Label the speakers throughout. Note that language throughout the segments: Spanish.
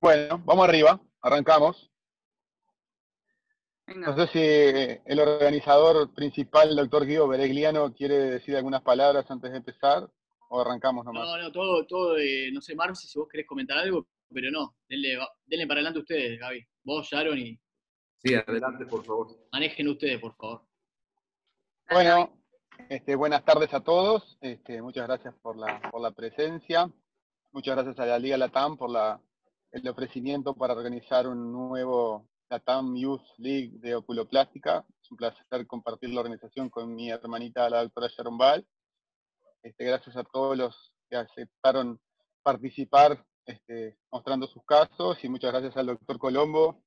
Speaker 1: Bueno, vamos arriba, arrancamos.
Speaker 2: Venga.
Speaker 1: No sé si el organizador principal, el doctor Guido Beregliano, quiere decir algunas palabras antes de empezar, o arrancamos nomás.
Speaker 3: No, todo, no sé, Marce, si vos querés comentar algo, pero no, denle para adelante ustedes, Gaby. Vos, Sharon, y
Speaker 4: Sí, adelante, por favor.
Speaker 3: manejen ustedes, por favor.
Speaker 1: Bueno, buenas tardes a todos. Muchas gracias por la presencia. Muchas gracias a la Liga Latam por el ofrecimiento para organizar un nuevo Latam Youth League de oculoplástica. Es un placer compartir la organización con mi hermanita, la doctora Sharon Ball. Gracias a todos los que aceptaron participar mostrando sus casos, y muchas gracias al doctor Colombo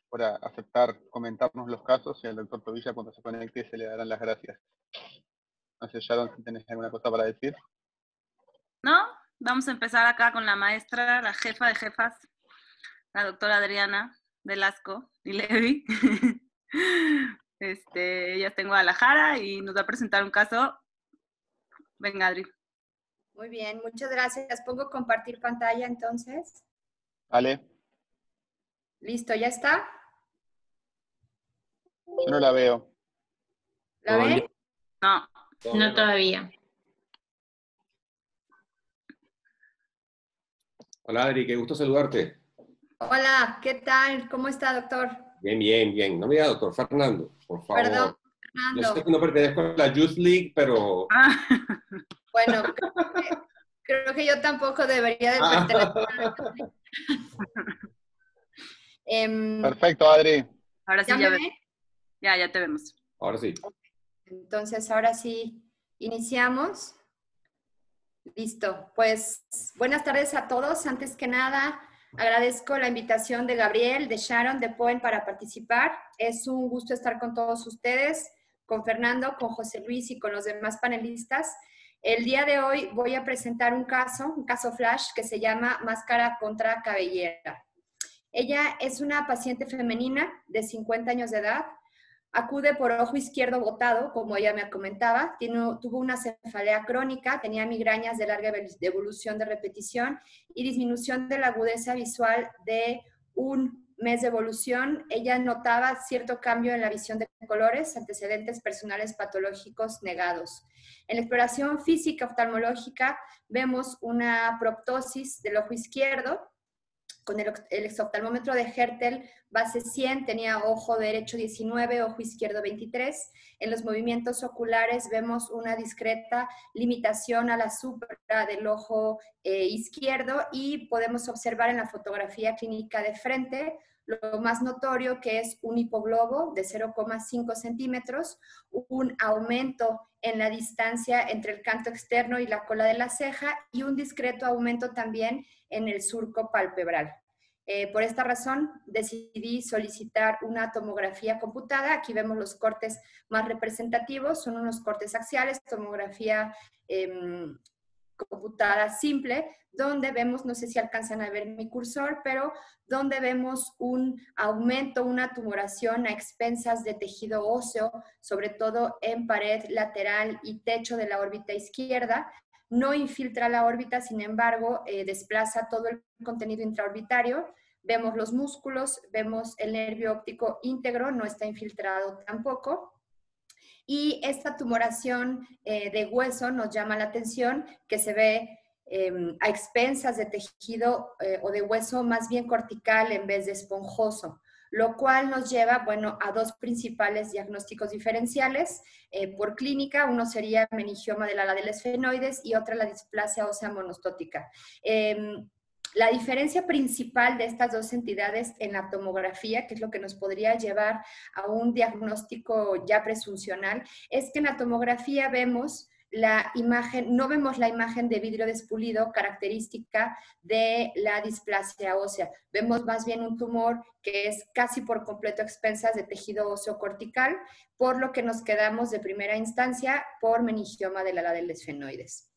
Speaker 1: por aceptar comentarnos los casos, y al doctor Tobilla cuando se conecte se le darán las gracias. No sé, Sharon, si tenés alguna cosa para decir.
Speaker 2: ¿No? Vamos a empezar acá con la maestra, la jefa de jefas, la doctora Adriana Velasco y Levi. Ella está en Guadalajara y nos va a presentar un caso. Venga, Adri.
Speaker 5: Muy bien, muchas gracias. Pongo compartir pantalla entonces.
Speaker 1: Vale.
Speaker 5: Listo, ¿ya está?
Speaker 1: Yo no la veo.
Speaker 5: ¿La ven?
Speaker 2: No
Speaker 6: todavía.
Speaker 4: Hola, Adri, qué gusto saludarte.
Speaker 5: Hola, ¿qué tal? ¿Cómo está, doctor?
Speaker 4: Bien, bien, bien. No me diga doctor Fernando, por favor.
Speaker 5: Perdón,
Speaker 4: Yo sé
Speaker 5: Fernando.
Speaker 4: que no pertenezco a la Youth League, pero...
Speaker 5: Bueno, creo que yo tampoco debería de pertenecer a la Youth League.
Speaker 1: Perfecto, Adri.
Speaker 2: Ahora sí,
Speaker 5: ¿Ya me ven?
Speaker 2: ya te vemos.
Speaker 4: Ahora sí.
Speaker 5: Entonces, ahora sí, iniciamos. Listo. Pues, buenas tardes a todos. Antes que nada, agradezco la invitación de Gabriel, de Sharon, de Poen para participar. Es un gusto estar con todos ustedes, con Fernando, con José Luis y con los demás panelistas. El día de hoy voy a presentar un caso flash que se llama Máscara contra Cabellera. Ella es una paciente femenina de 50 años de edad. Acude por ojo izquierdo botado, como ella me comentaba. Tuvo una cefalea crónica, tenía migrañas de larga evolución de repetición y disminución de la agudeza visual de un mes de evolución. Ella notaba cierto cambio en la visión de colores, antecedentes personales patológicos negados. En la exploración física oftalmológica vemos una proptosis del ojo izquierdo, con el exoftalmómetro de Hertel base 100, tenía ojo derecho 19, ojo izquierdo 23. En los movimientos oculares vemos una discreta limitación a la supra del ojo izquierdo, y podemos observar en la fotografía clínica de frente lo más notorio, que es un hipoglobo de 0,5 centímetros, un aumento en la distancia entre el canto externo y la cola de la ceja, y un discreto aumento también en el surco palpebral. Por esta razón decidí solicitar una tomografía computada. Aquí vemos los cortes más representativos, son unos cortes axiales, tomografía computada simple, donde vemos, no sé si alcanzan a ver mi cursor, pero donde vemos un aumento, una tumoración a expensas de tejido óseo, sobre todo en pared lateral y techo de la órbita izquierda. No infiltra la órbita, sin embargo, desplaza todo el contenido intraorbitario. Vemos los músculos, vemos el nervio óptico íntegro, no está infiltrado tampoco. Y esta tumoración de hueso nos llama la atención, que se ve a expensas de tejido o de hueso más bien cortical en vez de esponjoso, lo cual nos lleva, bueno, a dos principales diagnósticos diferenciales por clínica. Uno sería meningioma del ala del esfenoides y otra la displasia ósea monostótica. La diferencia principal de estas dos entidades en la tomografía, que es lo que nos podría llevar a un diagnóstico ya presuncional, es que en la tomografía vemos la imagen, no vemos la imagen de vidrio despulido característica de la displasia ósea. Vemos más bien un tumor que es casi por completo a expensas de tejido óseo cortical, por lo que nos quedamos de primera instancia por meningioma del ala del esfenoides.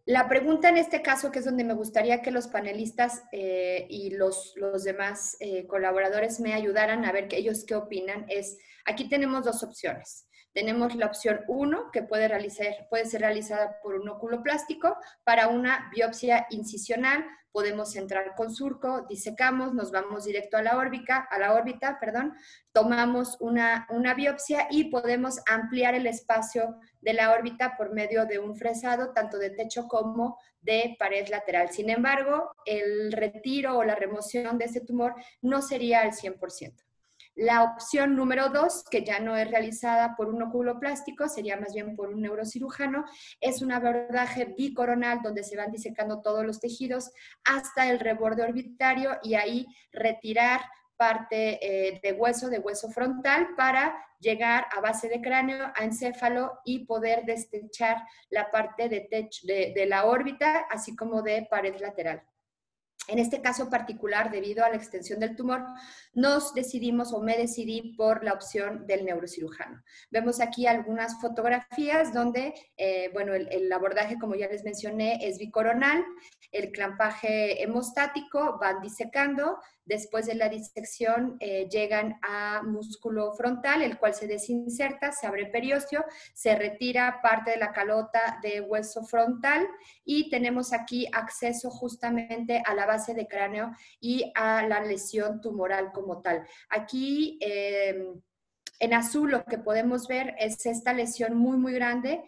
Speaker 5: La pregunta en este caso, que es donde me gustaría que los panelistas y los demás colaboradores me ayudaran a ver ellos qué opinan, es, aquí tenemos dos opciones. Tenemos la opción 1, que puede ser realizada por un óculo plástico. Para una biopsia incisional, podemos entrar con surco, disecamos, nos vamos directo a la órbita, tomamos una biopsia y podemos ampliar el espacio de la órbita por medio de un fresado, tanto de techo como de pared lateral. Sin embargo, el retiro o la remoción de ese tumor no sería al 100%. La opción número 2, que ya no es realizada por un óculo plástico, sería más bien por un neurocirujano, es un abordaje bicoronal donde se van disecando todos los tejidos hasta el reborde orbitario y ahí retirar parte de hueso frontal para llegar a base de cráneo, a encéfalo y poder destechar la parte de la órbita, así como de pared lateral. En este caso particular, debido a la extensión del tumor, me decidí por la opción del neurocirujano. Vemos aquí algunas fotografías donde, el abordaje, como ya les mencioné, es bicoronal, el clampaje hemostático, van disecando, después de la disección llegan a músculo frontal, el cual se desinserta, se abre periósteo, se retira parte de la calota de hueso frontal y tenemos aquí acceso justamente a la base de cráneo y a la lesión tumoral como tal. Aquí en azul lo que podemos ver es esta lesión muy, muy grande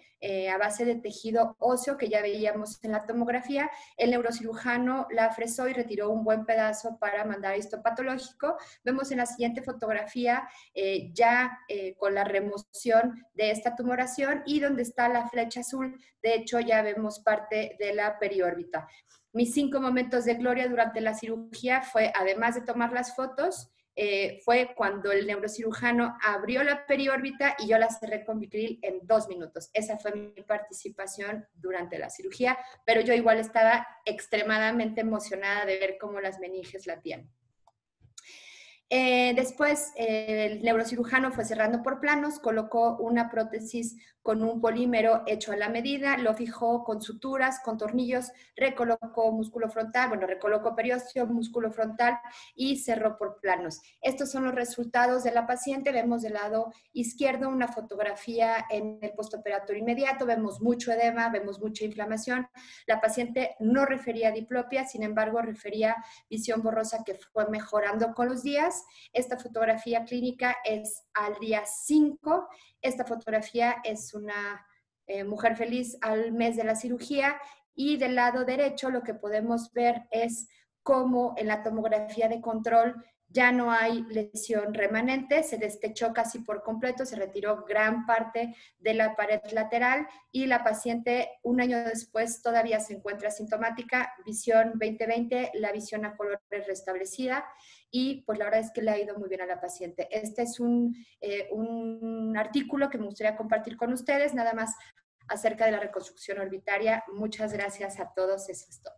Speaker 5: a base de tejido óseo que ya veíamos en la tomografía. El neurocirujano la fresó y retiró un buen pedazo para mandar a histopatológico. Vemos en la siguiente fotografía con la remoción de esta tumoración y donde está la flecha azul, de hecho ya vemos parte de la periórbita. Mis 5 momentos de gloria durante la cirugía fue, además de tomar las fotos, fue cuando el neurocirujano abrió la periórbita y yo la cerré con Vicryl en 2 minutos. Esa fue mi participación durante la cirugía, pero yo igual estaba extremadamente emocionada de ver cómo las meninges latían. Después, el neurocirujano fue cerrando por planos, colocó una prótesis con un polímero hecho a la medida, lo fijó con suturas, con tornillos, recolocó músculo frontal, recolocó periósteo, músculo frontal y cerró por planos. Estos son los resultados de la paciente. Vemos del lado izquierdo una fotografía en el postoperatorio inmediato, vemos mucho edema, vemos mucha inflamación. La paciente no refería diplopia, sin embargo, refería visión borrosa que fue mejorando con los días. Esta fotografía clínica es al día 5. Esta fotografía es una mujer feliz al mes de la cirugía y del lado derecho lo que podemos ver es cómo en la tomografía de control ya no hay lesión remanente, se destechó casi por completo, se retiró gran parte de la pared lateral y la paciente un año después todavía se encuentra asintomática, visión 20/20, la visión a color restablecida y pues la verdad es que le ha ido muy bien a la paciente. Este es un artículo que me gustaría compartir con ustedes, nada más acerca de la reconstrucción orbitaria. Muchas gracias a todos, eso es todo.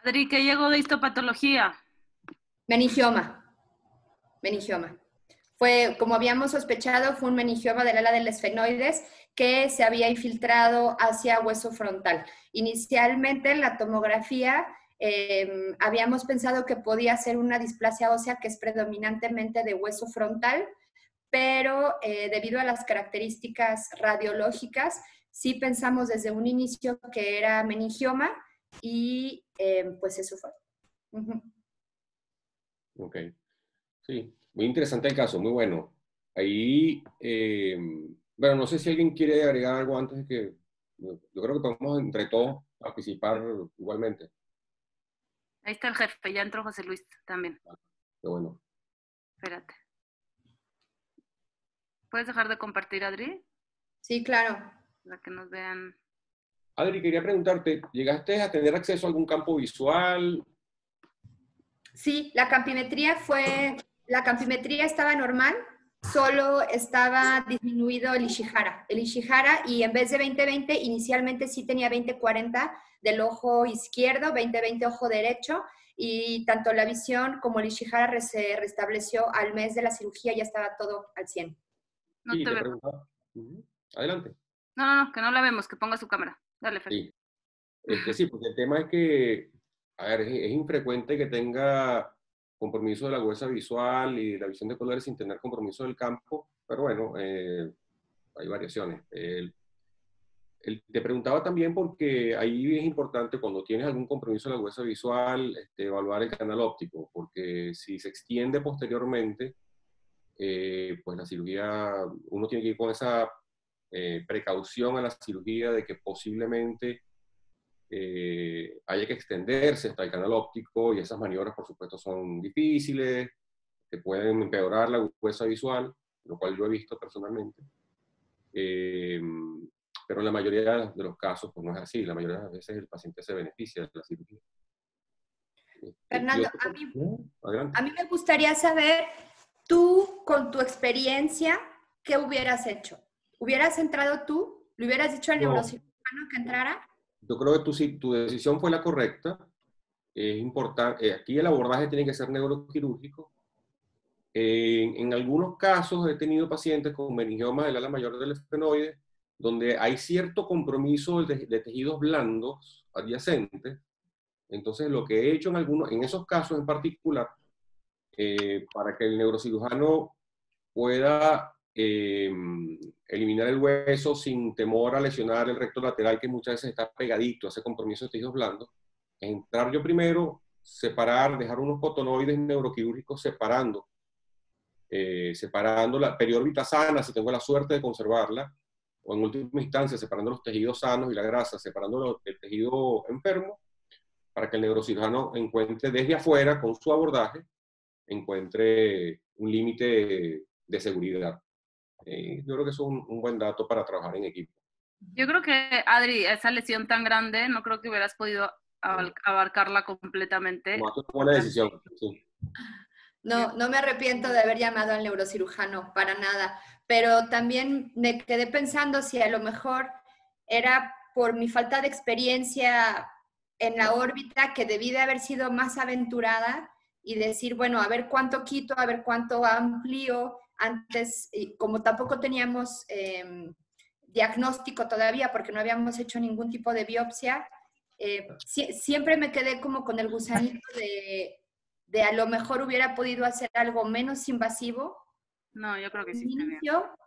Speaker 2: Adri, ¿qué llegó de histopatología?
Speaker 5: Meningioma. Fue, como habíamos sospechado, fue un meningioma del ala del esfenoides que se había infiltrado hacia hueso frontal. Inicialmente en la tomografía habíamos pensado que podía ser una displasia ósea que es predominantemente de hueso frontal, pero debido a las características radiológicas, sí pensamos desde un inicio que era meningioma y pues eso fue.
Speaker 4: Ok, sí, muy interesante el caso, muy bueno. Ahí, bueno, no sé si alguien quiere agregar algo antes de que, yo creo que podemos entre todos participar igualmente.
Speaker 2: Ahí está el jefe, ya entró José Luis también.
Speaker 4: Qué bueno.
Speaker 2: Espérate. ¿Puedes dejar de compartir, Adri?
Speaker 5: Sí, claro.
Speaker 2: Para que nos vean.
Speaker 4: Adri, quería preguntarte, ¿llegaste a tener acceso a algún campo visual?
Speaker 5: Sí, la campimetría estaba normal, solo estaba disminuido el Ishihara. Y en vez de 20/20, inicialmente sí tenía 20/40 del ojo izquierdo, 20/20 ojo derecho, y tanto la visión como el Ishihara se restableció al mes de la cirugía, ya estaba todo al 100.
Speaker 2: No
Speaker 4: Sí,
Speaker 2: te
Speaker 4: te
Speaker 2: veo.
Speaker 4: preguntaba. Adelante.
Speaker 2: No, que no la vemos, que ponga su cámara. Dale, Fer.
Speaker 4: Sí. Sí, porque el tema es que, a ver, es infrecuente que tenga compromiso de la agudeza visual y la visión de colores sin tener compromiso del campo, pero bueno, hay variaciones. Te preguntaba también porque ahí es importante cuando tienes algún compromiso de la agudeza visual, evaluar el canal óptico, porque si se extiende posteriormente, pues la cirugía, uno tiene que ir con esa precaución a la cirugía de que posiblemente haya que extenderse hasta el canal óptico, y esas maniobras por supuesto son difíciles, que pueden empeorar la agudeza visual, lo cual yo he visto personalmente. Pero en la mayoría de los casos pues no es así, la mayoría de las veces el paciente se beneficia de la cirugía.
Speaker 5: Fernando, a mí me gustaría saber, tú con tu experiencia, ¿qué hubieras hecho? ¿Hubieras entrado tú? ¿Le hubieras dicho al neurocirujano que entrara?
Speaker 4: Yo creo que tu decisión fue la correcta. Es importante, aquí el abordaje tiene que ser neuroquirúrgico. En algunos casos he tenido pacientes con meningioma del ala mayor del esfenoide, donde hay cierto compromiso de tejidos blandos adyacentes. Entonces, lo que he hecho en esos casos en particular, para que el neurocirujano pueda eliminar el hueso sin temor a lesionar el recto lateral, que muchas veces está pegadito a ese compromiso de tejidos blandos, entrar yo primero, separar, dejar unos cotonoides neuroquirúrgicos separando la periórbita sana, si tengo la suerte de conservarla, o en última instancia separando los tejidos sanos y la grasa, separando el tejido enfermo, para que el neurocirujano encuentre desde afuera, con su abordaje, encuentre un límite de seguridad. Yo creo que eso es un buen dato para trabajar en equipo.
Speaker 2: Yo creo que, Adri, esa lesión tan grande, no creo que hubieras podido abarcarla completamente.
Speaker 4: Una buena decisión, sí.
Speaker 5: No, no me arrepiento de haber llamado al neurocirujano, para nada. Pero también me quedé pensando si a lo mejor era por mi falta de experiencia en la órbita, que debí de haber sido más aventurada y decir, bueno, a ver cuánto quito, a ver cuánto amplío. Antes, como tampoco teníamos diagnóstico todavía, porque no habíamos hecho ningún tipo de biopsia, siempre me quedé como con el gusanito de a lo mejor hubiera podido hacer algo menos invasivo.
Speaker 2: No, yo creo que sí.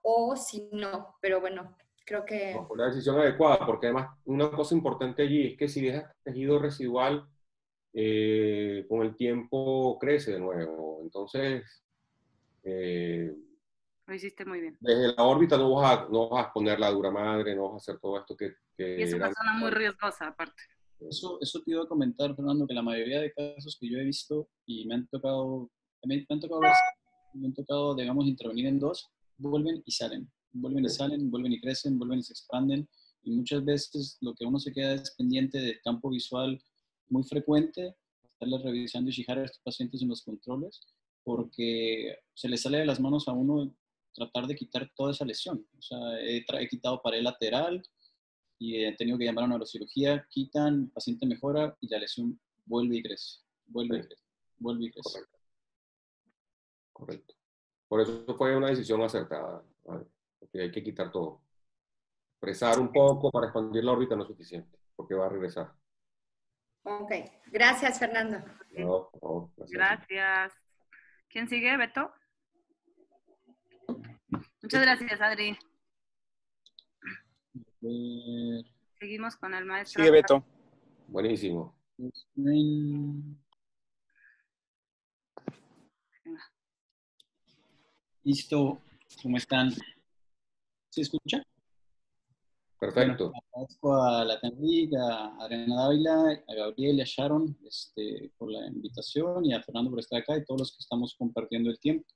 Speaker 5: O si no, pero bueno, creo que...
Speaker 4: No, fue la decisión adecuada, porque además una cosa importante allí es que si dejas tejido residual, con el tiempo crece de nuevo. Entonces,
Speaker 2: lo hiciste muy bien.
Speaker 4: Desde la órbita no vas a poner la dura madre, no vas a hacer todo esto que
Speaker 2: y es una persona muy riesgosa, aparte.
Speaker 3: Eso te iba a comentar, Fernando, que la mayoría de casos que yo he visto y me han tocado, digamos, intervenir en dos, vuelven y salen. Vuelven y salen, vuelven y crecen, vuelven y se expanden. Y muchas veces lo que uno se queda es pendiente del campo visual muy frecuente, estarles revisando y fijar a estos pacientes en los controles, porque se les sale de las manos a uno tratar de quitar toda esa lesión. O sea, he quitado pared lateral y he tenido que llamar a una neurocirugía, quitan, el paciente mejora y la lesión vuelve y crece, vuelve y crece, vuelve y crece.
Speaker 4: Correcto. Por eso fue una decisión acertada, ¿vale? Porque hay que quitar todo. Presar un poco para expandir la órbita no es suficiente, porque va a regresar.
Speaker 5: Ok, gracias, Fernando.
Speaker 4: No,
Speaker 2: gracias. ¿Quién sigue, Beto? Muchas gracias, Adri. Seguimos con el maestro.
Speaker 1: Sigue Beto.
Speaker 4: Buenísimo.
Speaker 3: Listo. ¿Cómo están? ¿Se escucha?
Speaker 4: Perfecto.
Speaker 3: Bueno, agradezco a la Tanric, a Adriana Dávila, a Gabriel y a Sharon por la invitación, y a Fernando por estar acá, y todos los que estamos compartiendo el tiempo.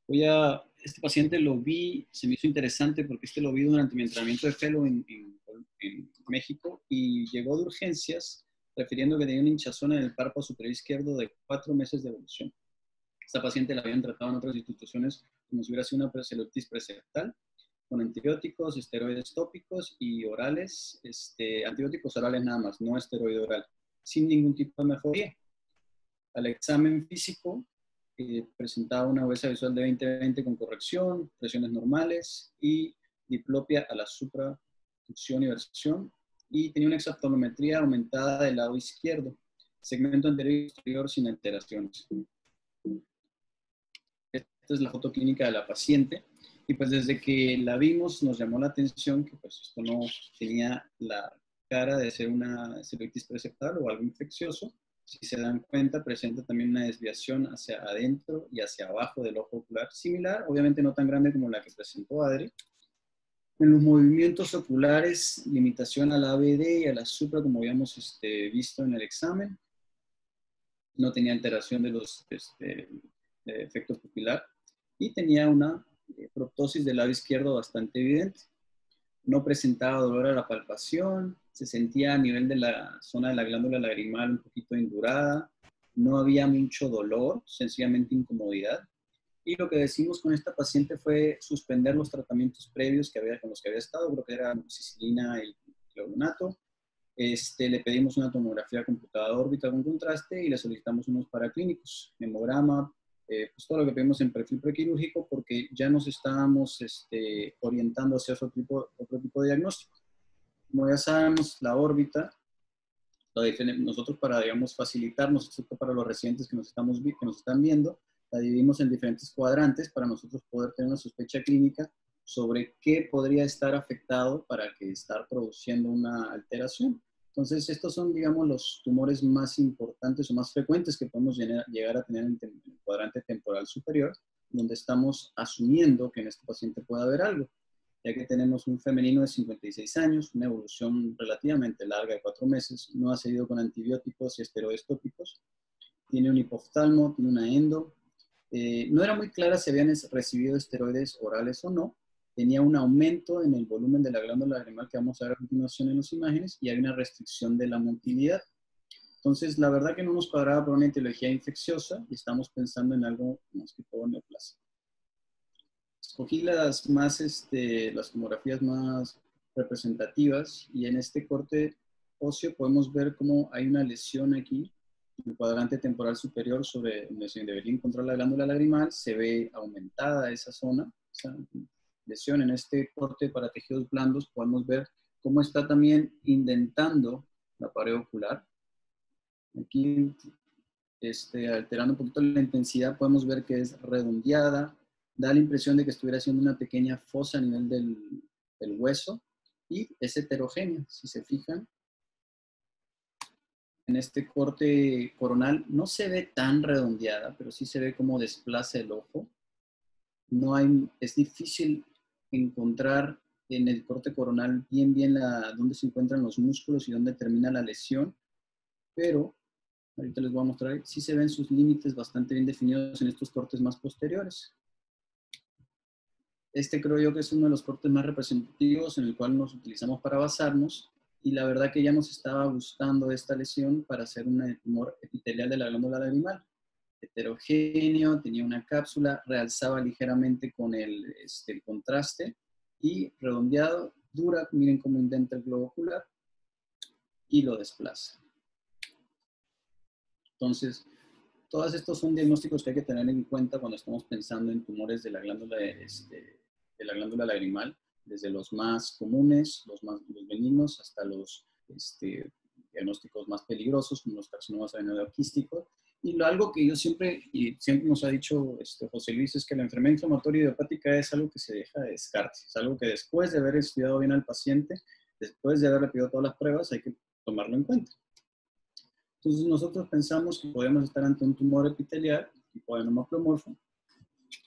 Speaker 3: Este paciente lo vi, se me hizo interesante porque lo vi durante mi entrenamiento de fellow en México, y llegó de urgencias refiriendo que tenía una hinchazón en el párpado superior izquierdo de 4 meses de evolución. Esta paciente la habían tratado en otras instituciones como si hubiera sido una celulitis preseptal, con antibióticos, esteroides tópicos y orales, antibióticos orales nada más, no esteroide oral, sin ningún tipo de mejoría. Al examen físico, presentaba una agudeza visual de 20/20 con corrección, presiones normales y diplopia a la supraducción y versión, y tenía una exoptometría aumentada del lado izquierdo, segmento anterior y posterior sin alteraciones. Esta es la foto clínica de la paciente. Y pues desde que la vimos nos llamó la atención que pues esto no tenía la cara de ser una celulitis preceptal o algo infeccioso. Si se dan cuenta, presenta también una desviación hacia adentro y hacia abajo del ojo ocular, similar, obviamente no tan grande como la que presentó Adri. En los movimientos oculares, limitación a la ABD y a la supra, como habíamos visto en el examen. No tenía alteración de los de efecto pupilar y tenía una proptosis del labio izquierdo bastante evidente. No presentaba dolor a la palpación, se sentía a nivel de la zona de la glándula lagrimal un poquito indurada, no había mucho dolor, sencillamente incomodidad. Y lo que decimos con esta paciente fue suspender los tratamientos previos con los que había estado, creo que era amoxicilina y cloronato. Le pedimos una tomografía computada de órbita con contraste y le solicitamos unos paraclínicos, hemograma, pues todo lo que pedimos en perfil prequirúrgico, porque ya nos estábamos orientando hacia otro tipo de diagnóstico. Como ya sabemos, la órbita, nosotros para, digamos, facilitarnos, excepto para los residentes que nos están viendo, la dividimos en diferentes cuadrantes para nosotros poder tener una sospecha clínica sobre qué podría estar afectado para que estar produciendo una alteración. Entonces, estos son, digamos, los tumores más importantes o más frecuentes que podemos llegar a tener en el cuadrante temporal superior, donde estamos asumiendo que en este paciente puede haber algo, ya que tenemos un femenino de 56 años, una evolución relativamente larga de 4 meses, no ha seguido con antibióticos y esteroides tópicos, tiene un hipoftalmo, tiene una endo, no era muy clara si habían recibido esteroides orales o no, tenía un aumento en el volumen de la glándula lagrimal que vamos a ver a continuación en las imágenes y hay una restricción de la motilidad. Entonces, la verdad que no nos cuadraba por una etiología infecciosa y estamos pensando en algo más que todo neoplasia. Escogí las tomografías más representativas y en este corte óseo podemos ver cómo hay una lesión aquí en el cuadrante temporal superior sobre donde se debería encontrar la glándula lagrimal. Se ve aumentada esa zona, esa lesión. En este corte para tejidos blandos podemos ver cómo está también indentando la pared ocular. Aquí, alterando un poquito la intensidad, podemos ver que es redondeada, da la impresión de que estuviera haciendo una pequeña fosa a nivel del hueso y es heterogénea, si se fijan. En este corte coronal no se ve tan redondeada, pero sí se ve cómo desplaza el ojo. Es difícil encontrar en el corte coronal bien dónde se encuentran los músculos y dónde termina la lesión, pero ahorita les voy a mostrar, sí se ven sus límites bastante bien definidos en estos cortes más posteriores. Creo yo que es uno de los cortes más representativos en el cual nos utilizamos para basarnos y la verdad que ya nos estaba gustando esta lesión para hacer un tumor epitelial de la glándula lagrimal. Heterogéneo, tenía una cápsula, realzaba ligeramente con el contraste y redondeado, dura, miren cómo indenta el globo ocular y lo desplaza. Entonces, todos estos son diagnósticos que hay que tener en cuenta cuando estamos pensando en tumores de la glándula, de la glándula lagrimal, desde los más comunes, los benignos, hasta los diagnósticos más peligrosos, como los carcinomas adenoidroquísticos. Y algo que yo siempre nos ha dicho José Luis, es que la enfermedad inflamatoria idiopática es algo que se deja de descarte. Es algo que después de haber estudiado bien al paciente, después de haberle pedido todas las pruebas, hay que tomarlo en cuenta. Entonces nosotros pensamos que podemos estar ante un tumor epitelial, tipo adenoma pleomorfo,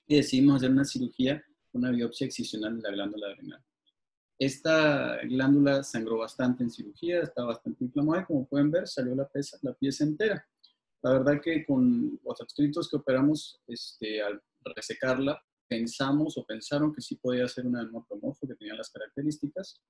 Speaker 3: y decidimos hacer una cirugía, una biopsia excisional de la glándula lagrimal. Esta glándula sangró bastante en cirugía, está bastante inflamada y como pueden ver salió la pieza entera. La verdad que con los adscritos que operamos al resecarla, pensaron que sí podía ser un adenoma pleomorfo, que tenía las características,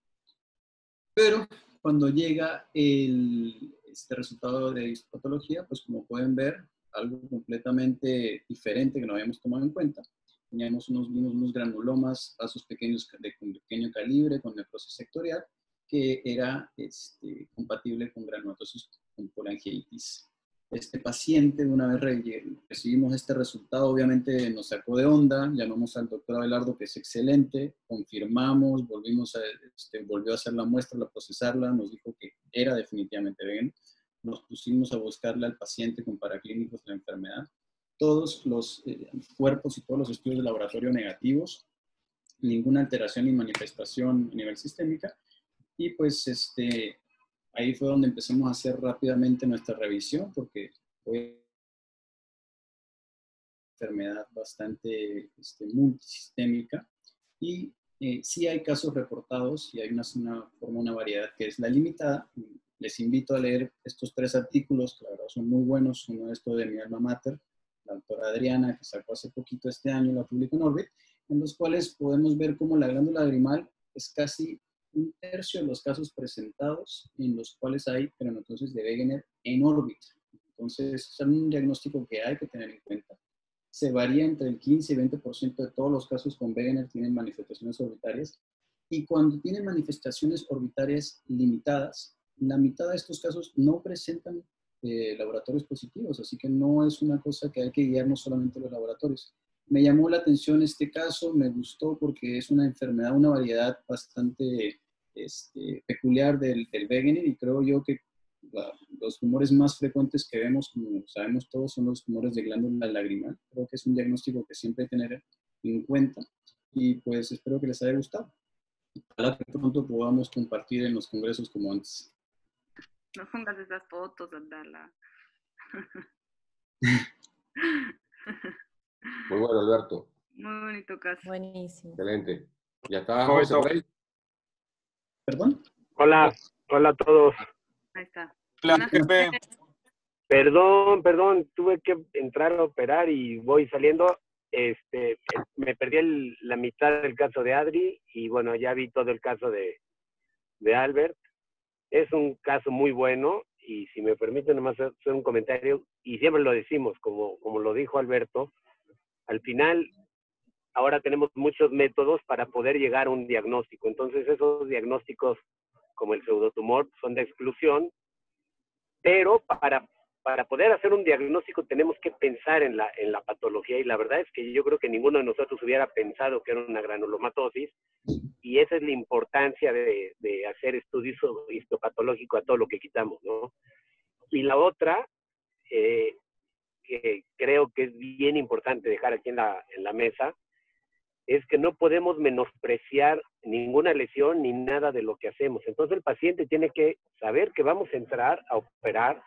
Speaker 3: pero cuando llega este resultado de histopatología, pues como pueden ver, algo completamente diferente que no habíamos tomado en cuenta. Vimos unos granulomas, vasos pequeños con pequeño calibre, con necrosis sectorial, que era compatible con granulomatosis con colangitis. Este paciente, una vez recibimos este resultado, obviamente nos sacó de onda, llamamos al doctor Abelardo, que es excelente, confirmamos, volvió a hacer la muestra, a procesarla, nos dijo que era definitivamente bien. Nos pusimos a buscarle al paciente con paraclínicos de la enfermedad todos los cuerpos y todos los estudios de laboratorio negativos, ninguna alteración ni manifestación a nivel sistémica. Y pues ahí fue donde empezamos a hacer rápidamente nuestra revisión, porque fue una enfermedad bastante multisistémica. Y sí hay casos reportados y hay una variedad que es la limitada. Les invito a leer estos 3 artículos, que la verdad son muy buenos. Uno es de mi alma mater, la doctora Adriana, que sacó hace poquito este año, la publicó en Orbit, en los cuales podemos ver cómo la glándula lagrimal es casi 1/3 de los casos presentados en los cuales hay queranatosis de Wegener en órbita. Entonces, es un diagnóstico que hay que tener en cuenta. Se varía entre el 15 y 20% de todos los casos con Wegener tienen manifestaciones orbitarias, y cuando tienen manifestaciones orbitarias limitadas, la mitad de estos casos no presentan laboratorios positivos, así que no es una cosa que hay que guiarnos solamente a los laboratorios. Me llamó la atención este caso, me gustó porque es una enfermedad, una variedad bastante peculiar del Wegener, y creo yo que los tumores más frecuentes que vemos, como sabemos todos, son los tumores de glándula lagrimal. Creo que es un diagnóstico que siempre hay que tener en cuenta, y pues espero que les haya gustado. Ojalá que pronto podamos compartir en los congresos como antes.
Speaker 2: No pongas esas fotos, Abdala.
Speaker 4: Muy bueno, Alberto.
Speaker 2: Muy bonito caso.
Speaker 6: Buenísimo.
Speaker 4: Excelente. ¿Ya está José por ahí?
Speaker 3: ¿Perdón?
Speaker 7: Hola a todos.
Speaker 2: Ahí está.
Speaker 1: Hola, jefe.
Speaker 7: Perdón, tuve que entrar a operar y voy saliendo. Me perdí la mitad del caso de Adri y bueno, ya vi todo el caso de Albert. Es un caso muy bueno y si me permiten nomás hacer un comentario, y siempre lo decimos, como lo dijo Alberto, al final ahora tenemos muchos métodos para poder llegar a un diagnóstico. Entonces esos diagnósticos como el pseudotumor son de exclusión, pero para poder hacer un diagnóstico tenemos que pensar en la patología, y la verdad es que yo creo que ninguno de nosotros hubiera pensado que era una granulomatosis, y esa es la importancia de hacer estudios histopatológicos a todo lo que quitamos, ¿no? Y la otra, que creo que es bien importante dejar aquí en la mesa, es que no podemos menospreciar ninguna lesión ni nada de lo que hacemos. Entonces el paciente tiene que saber que vamos a entrar a operar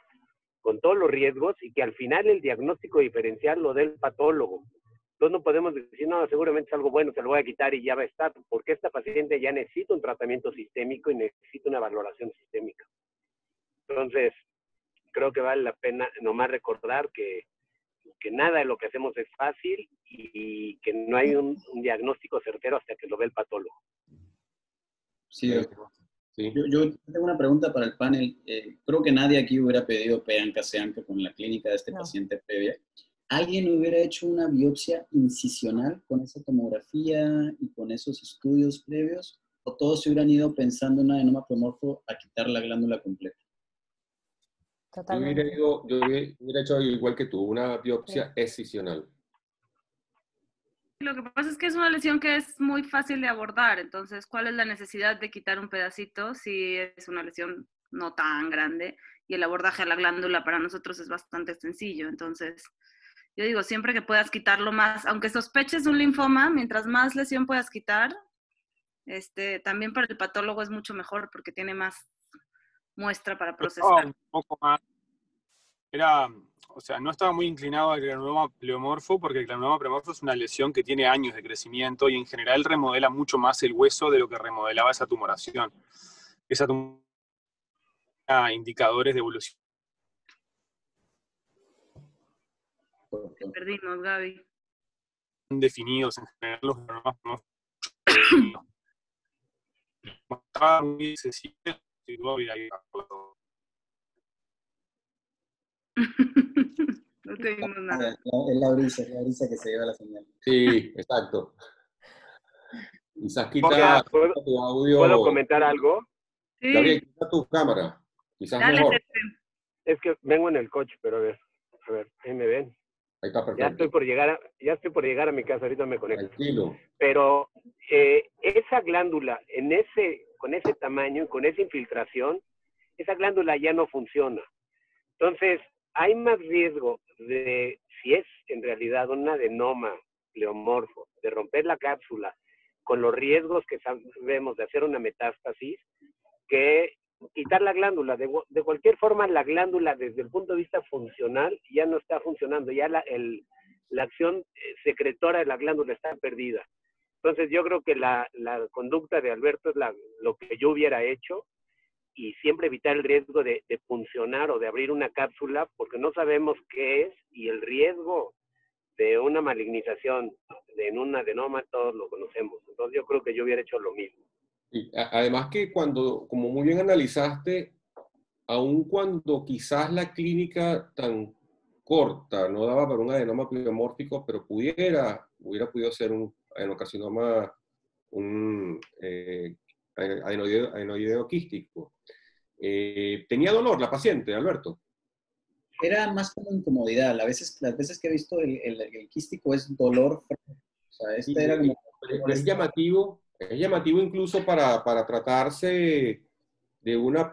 Speaker 7: con todos los riesgos y que al final el diagnóstico diferencial lo dé el patólogo. Entonces no podemos decir, no, seguramente es algo bueno, se lo voy a quitar y ya va a estar, porque esta paciente ya necesita un tratamiento sistémico y necesita una valoración sistémica. Entonces, creo que vale la pena nomás recordar que nada de lo que hacemos es fácil y que no hay un diagnóstico certero hasta que lo ve el patólogo.
Speaker 3: Sí,
Speaker 4: Sí.
Speaker 3: yo tengo una pregunta para el panel. Creo que nadie aquí hubiera pedido PEANCA-SEANCA con la clínica de este paciente previa. ¿Alguien hubiera hecho una biopsia incisional con esa tomografía y con esos estudios previos? ¿O todos se hubieran ido pensando en un adenoma pleomorfo a quitar la glándula completa?
Speaker 6: Totalmente.
Speaker 4: Yo hubiera hecho igual que tú, una biopsia excisional.
Speaker 2: Lo que pasa es que es una lesión que es muy fácil de abordar, entonces, ¿cuál es la necesidad de quitar un pedacito si es una lesión no tan grande? Y el abordaje a la glándula para nosotros es bastante sencillo, entonces, yo digo, siempre que puedas quitarlo más, aunque sospeches un linfoma, mientras más lesión puedas quitar, también para el patólogo es mucho mejor porque tiene más muestra para procesar.
Speaker 1: Un poco más. No estaba muy inclinado al granuloma pleomorfo, porque el granuloma pleomorfo es una lesión que tiene años de crecimiento y en general remodela mucho más el hueso de lo que remodelaba esa tumoración. Esa tumoración indicadores de evolución.
Speaker 2: Te perdimos, Gaby.
Speaker 1: Definidos en general los granomas pleomorfos. Estaba muy accesible.
Speaker 2: No te vimos nada.
Speaker 3: Es la brisa que se lleva la señal.
Speaker 4: Sí, exacto. Quizás quita tu audio.
Speaker 7: ¿Puedo comentar algo?
Speaker 2: Sí.
Speaker 4: Gabriel, quita tu cámara. Quizás
Speaker 2: Dale,
Speaker 4: mejor.
Speaker 2: Pepe.
Speaker 7: Es que vengo en el coche, pero a ver, ahí me ven.
Speaker 4: Ahí está perfecto.
Speaker 7: Ya estoy por llegar a mi casa, ahorita me conecto.
Speaker 4: Tranquilo.
Speaker 7: Pero esa glándula, con ese tamaño y con esa infiltración, esa glándula ya no funciona. Entonces, hay más riesgo de, si es en realidad un adenoma pleomorfo, de romper la cápsula con los riesgos que sabemos de hacer una metástasis, que quitar la glándula. De cualquier forma, la glándula desde el punto de vista funcional ya no está funcionando, ya la acción secretora de la glándula está perdida. Entonces yo creo que la conducta de Alberto es lo que yo hubiera hecho, y siempre evitar el riesgo de puncionar o de abrir una cápsula, porque no sabemos qué es, y el riesgo de una malignización en un adenoma todos lo conocemos. Entonces yo creo que yo hubiera hecho lo mismo.
Speaker 4: Y además que cuando, como muy bien analizaste, aun cuando quizás la clínica tan corta no daba para un adenoma pleomórfico, pero hubiera podido ser un adenocarcinoma, un adenoideo quístico. ¿Tenía dolor la paciente, Alberto?
Speaker 3: Era más como incomodidad. Las veces que he visto el quístico es dolor. O sea, era como...
Speaker 4: Es llamativo incluso para tratarse de una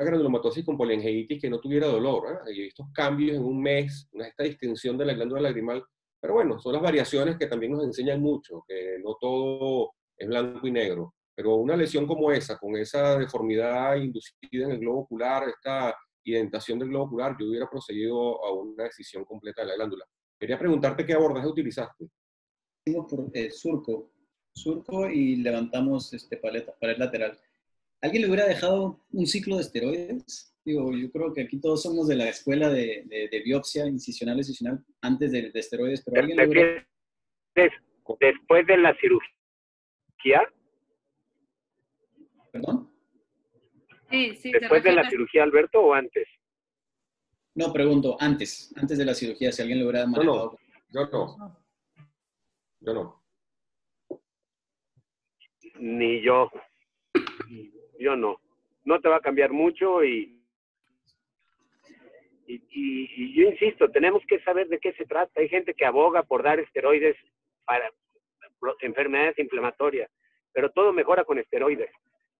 Speaker 4: granulomatosis con poliangeitis que no tuviera dolor, ¿eh? Y estos cambios en un mes, esta distensión de la glándula lagrimal, pero bueno, son las variaciones que también nos enseñan mucho, que no todo es blanco y negro. Pero una lesión como esa, con esa deformidad inducida en el globo ocular, esta indentación del globo ocular, yo hubiera procedido a una excisión completa de la glándula. Quería preguntarte qué abordaje utilizaste.
Speaker 3: Por surco y levantamos pared lateral. ¿Alguien le hubiera dejado un ciclo de esteroides? Digo, yo creo que aquí todos somos de la escuela de biopsia incisional antes de esteroides, pero alguien le hubiera...
Speaker 7: Después de la cirugía.
Speaker 3: ¿Perdón?
Speaker 2: Sí.
Speaker 7: ¿Después de la cirugía, Alberto, o antes?
Speaker 3: No, pregunto, antes de la cirugía, si alguien le hubiera manejado.
Speaker 4: Yo no.
Speaker 7: Ni yo. Yo no. No te va a cambiar mucho y yo insisto, tenemos que saber de qué se trata. Hay gente que aboga por dar esteroides para enfermedades inflamatorias, pero todo mejora con esteroides.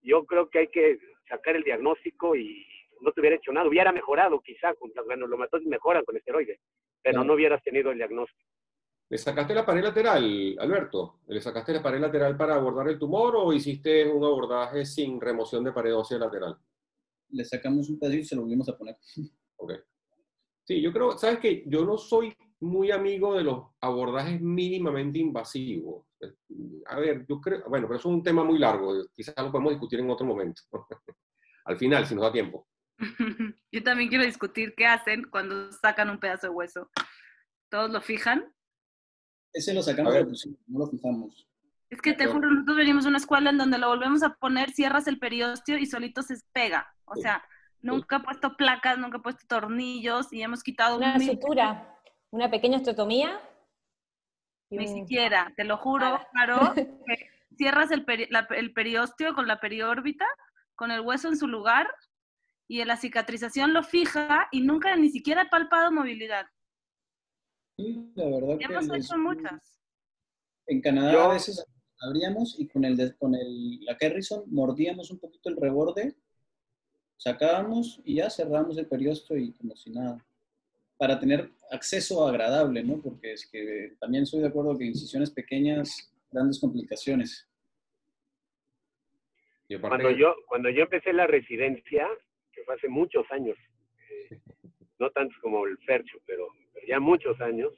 Speaker 7: Yo creo que hay que sacar el diagnóstico y no te hubiera hecho nada. Hubiera mejorado quizá, con las granulomatosis mejoran con esteroides, pero no hubieras tenido el diagnóstico.
Speaker 4: ¿Le sacaste la pared lateral, Alberto? ¿Le sacaste la pared lateral para abordar el tumor o hiciste un abordaje sin remoción de pared ósea lateral?
Speaker 3: Le sacamos un pedacito y se lo volvimos a poner.
Speaker 4: Ok. Sí, yo creo, ¿sabes qué? Yo no soy muy amigo de los abordajes mínimamente invasivos. A ver, yo creo, bueno, pero eso es un tema muy largo, quizás lo podemos discutir en otro momento. Al final, si nos da tiempo.
Speaker 2: Yo también quiero discutir qué hacen cuando sacan un pedazo de hueso. ¿Todos lo fijan?
Speaker 3: Ese lo sacamos, pero pues, no lo fijamos.
Speaker 2: Es que te juro, nosotros venimos de una escuela en donde lo volvemos a poner, cierras el periósteo y solito se pega. O sea, nunca he puesto placas, nunca he puesto tornillos y hemos quitado
Speaker 6: una sutura, una pequeña osteotomía.
Speaker 2: Ni siquiera, te lo juro, claro, que cierras el periósteo con la periórbita, con el hueso en su lugar, y en la cicatrización lo fija y nunca ni siquiera he palpado movilidad.
Speaker 3: Sí, la verdad que
Speaker 2: hemos hecho muchas.
Speaker 3: En Canadá a veces abríamos y con la Kerrison mordíamos un poquito el reborde, sacábamos y ya cerrábamos el periósteo y como si nada. Para tener acceso agradable, ¿no? Porque es que también estoy de acuerdo que incisiones pequeñas, grandes complicaciones.
Speaker 7: Cuando yo empecé la residencia, que fue hace muchos años, no tantos como el Fercho, pero ya muchos años,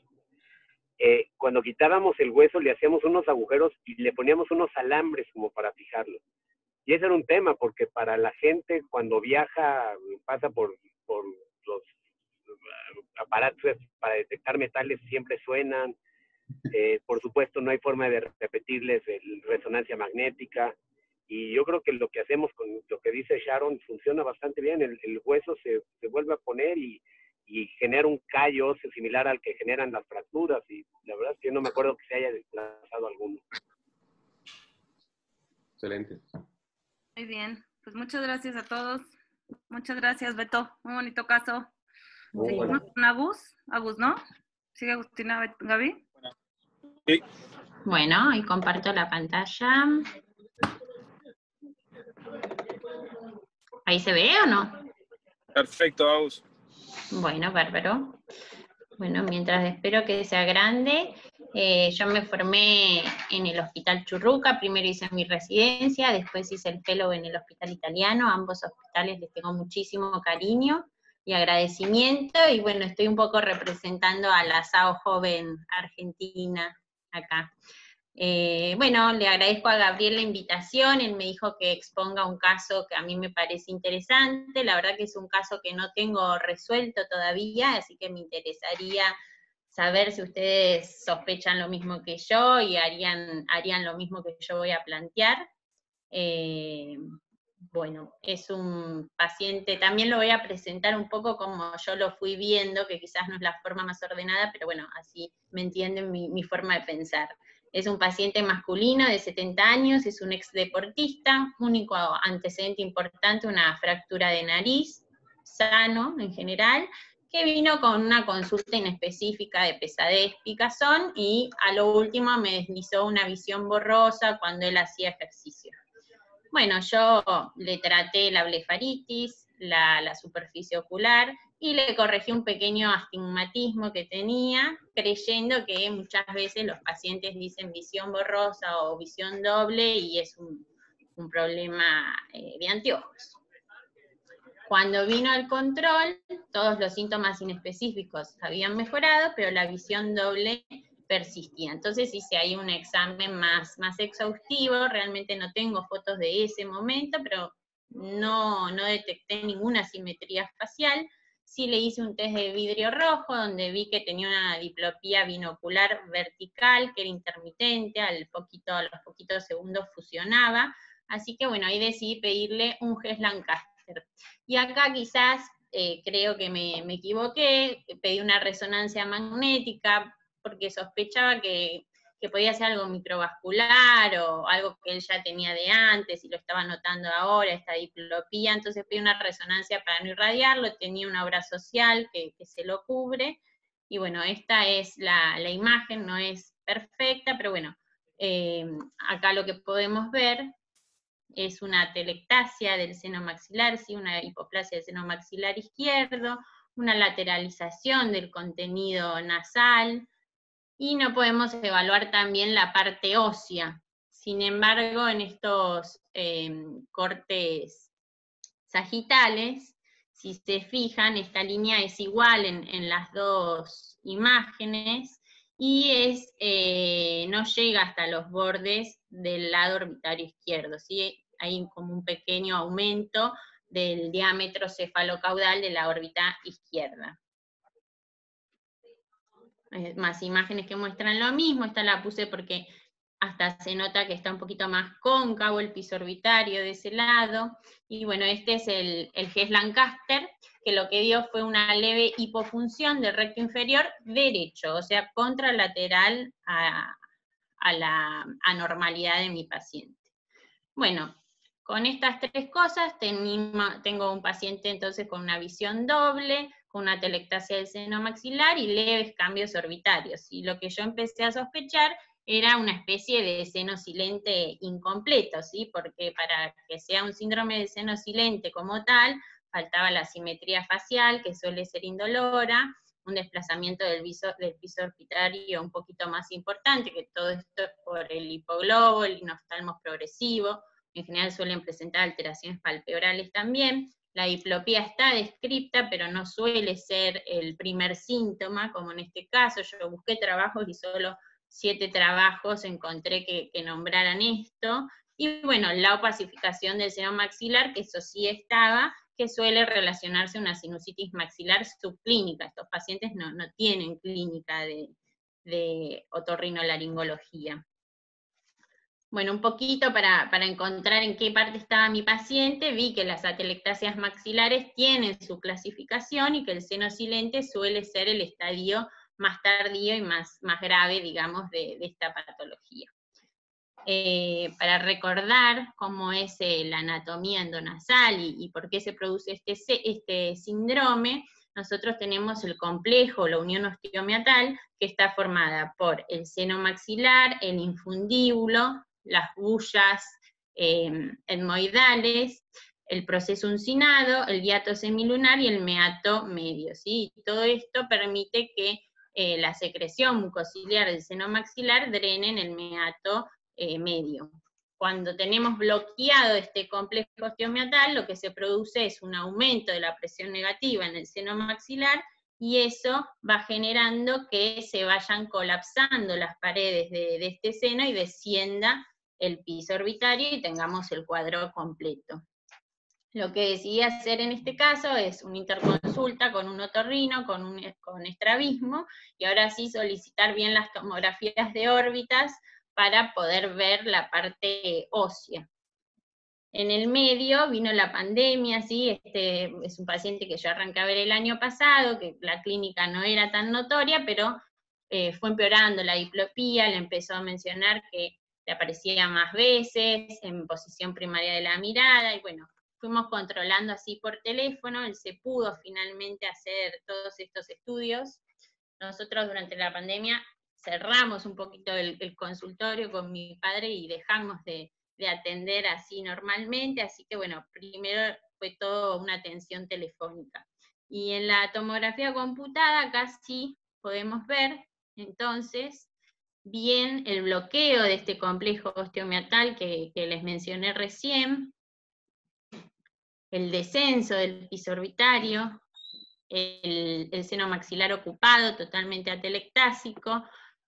Speaker 7: cuando quitábamos el hueso le hacíamos unos agujeros y le poníamos unos alambres como para fijarlo. Y ese era un tema, porque para la gente cuando viaja, pasa por los aparatos para detectar metales, siempre suenan. Por supuesto, no hay forma de repetirles resonancia magnética. Y yo creo que lo que hacemos con lo que dice Sharon funciona bastante bien. El hueso se vuelve a poner y genera un callo óseo similar al que generan las fracturas. Y la verdad es que yo no me acuerdo que se haya desplazado alguno.
Speaker 4: Excelente.
Speaker 2: Muy bien. Pues muchas gracias a todos. Muchas gracias, Beto. Muy bonito caso.
Speaker 4: Muy
Speaker 2: bueno. Con Agus, ¿no? ¿Sigue Agustina, Gaby?
Speaker 8: Sí.
Speaker 6: Bueno, y comparto la pantalla. ¿Ahí se ve o no?
Speaker 8: Perfecto, Agus.
Speaker 6: Bueno, bárbaro. Bueno, mientras espero que sea grande, yo me formé en el Hospital Churruca, primero hice mi residencia, después hice el fellow en el Hospital Italiano, ambos hospitales les tengo muchísimo cariño y agradecimiento, y bueno, estoy un poco representando a la SAO joven argentina acá. Bueno, le agradezco a Gabriel la invitación, él me dijo que exponga un caso que a mí me parece interesante, la verdad que es un caso que no tengo resuelto todavía, así que me interesaría saber si ustedes sospechan lo mismo que yo y harían lo mismo que yo voy a plantear. Bueno, es un paciente, también lo voy a presentar un poco como yo lo fui viendo, que quizás no es la forma más ordenada, pero bueno, así me entienden mi forma de pensar. Es un paciente masculino de 70 años, es un ex deportista, único antecedente importante, una fractura de nariz, sano en general, que vino con una consulta inespecífica de pesadez, picazón, y a lo último me deslizó una visión borrosa cuando él hacía ejercicio. Bueno, yo le traté la blefaritis, la superficie ocular, y le corregí un pequeño astigmatismo que tenía, creyendo que muchas veces los pacientes dicen visión borrosa o visión doble, y es un problema de anteojos. Cuando vino el control, todos los síntomas inespecíficos habían mejorado, pero la visión doble persistía. Entonces hice ahí un examen más exhaustivo, realmente no tengo fotos de ese momento, pero no detecté ninguna asimetría facial. Sí le hice un test de vidrio rojo, donde vi que tenía una diplopía binocular vertical, que era intermitente, a los poquitos segundos fusionaba, así que bueno, ahí decidí pedirle un Hess Lancaster. Y acá quizás creo que me equivoqué, pedí una resonancia magnética, porque sospechaba que podía ser algo microvascular o algo que él ya tenía de antes y lo estaba notando ahora, esta diplopía, entonces pedí una resonancia para no irradiarlo, tenía una obra social que se lo cubre, y bueno, esta es la imagen, no es perfecta, pero bueno, acá lo que podemos ver es una atelectasia del seno maxilar, ¿sí? Una hipoplasia del seno maxilar izquierdo, una lateralización del contenido nasal, y no podemos evaluar también la parte ósea. Sin embargo, en estos cortes sagitales, si se fijan, esta línea es igual en las dos imágenes, y no llega hasta los bordes del lado orbitario izquierdo, ¿sí? Hay como un pequeño aumento del diámetro cefalocaudal de la órbita izquierda. Más imágenes que muestran lo mismo, esta la puse porque hasta se nota que está un poquito más cóncavo el piso orbitario de ese lado, y bueno, este es el Hess Lancaster, que lo que dio fue una leve hipofunción del recto inferior derecho, o sea, contralateral a la anormalidad de mi paciente. Bueno, con estas tres cosas tengo un paciente entonces con una visión doble, con una atelectasia del seno maxilar y leves cambios orbitarios. Y lo que yo empecé a sospechar era una especie de seno silente incompleto, ¿sí? Porque para que sea un síndrome de seno silente como tal, faltaba la simetría facial, que suele ser indolora, un desplazamiento del piso orbitario un poquito más importante, que todo esto es por el hipoglobo, el linoftalmo progresivo. En general suelen presentar alteraciones palpebrales también. La diplopía está descripta, pero no suele ser el primer síntoma, como en este caso. Yo busqué trabajos y solo 7 trabajos encontré que nombraran esto. Y bueno, la opacificación del seno maxilar, que eso sí estaba, que suele relacionarse a una sinusitis maxilar subclínica. Estos pacientes no tienen clínica de otorrinolaringología. Bueno, un poquito para encontrar en qué parte estaba mi paciente, vi que las atelectasias maxilares tienen su clasificación y que el seno silente suele ser el estadio más tardío y más grave, digamos, de esta patología. Para recordar cómo es la anatomía endonasal y por qué se produce este síndrome, nosotros tenemos el complejo, la unión osteomiatal, que está formada por el seno maxilar, el infundíbulo, las bullas etmoidales, el proceso uncinado, el hiato semilunar y el meato medio, ¿sí? Todo esto permite que la secreción mucociliar del seno maxilar drene en el meato medio. Cuando tenemos bloqueado este complejo osteomiatal, lo que se produce es un aumento de la presión negativa en el seno maxilar, y eso va generando que se vayan colapsando las paredes de este seno y descienda el piso orbitario y tengamos el cuadro completo. Lo que decidí hacer en este caso es una interconsulta con un otorrino, con estrabismo, y ahora sí solicitar bien las tomografías de órbitas para poder ver la parte ósea. En el medio vino la pandemia, ¿sí? Este es un paciente que yo arranqué a ver el año pasado, que la clínica no era tan notoria, pero fue empeorando la diplopía, le empezó a mencionar que le aparecía más veces, en posición primaria de la mirada, y bueno, fuimos controlando así por teléfono, él se pudo finalmente hacer todos estos estudios. Nosotros durante la pandemia cerramos un poquito el consultorio con mi padre y dejamos de atender así normalmente, así que bueno, primero fue todo una atención telefónica. Y en la tomografía computada acá sí podemos ver, entonces, bien el bloqueo de este complejo osteomiatal que les mencioné recién, el descenso del piso orbitario, el seno maxilar ocupado, totalmente atelectásico,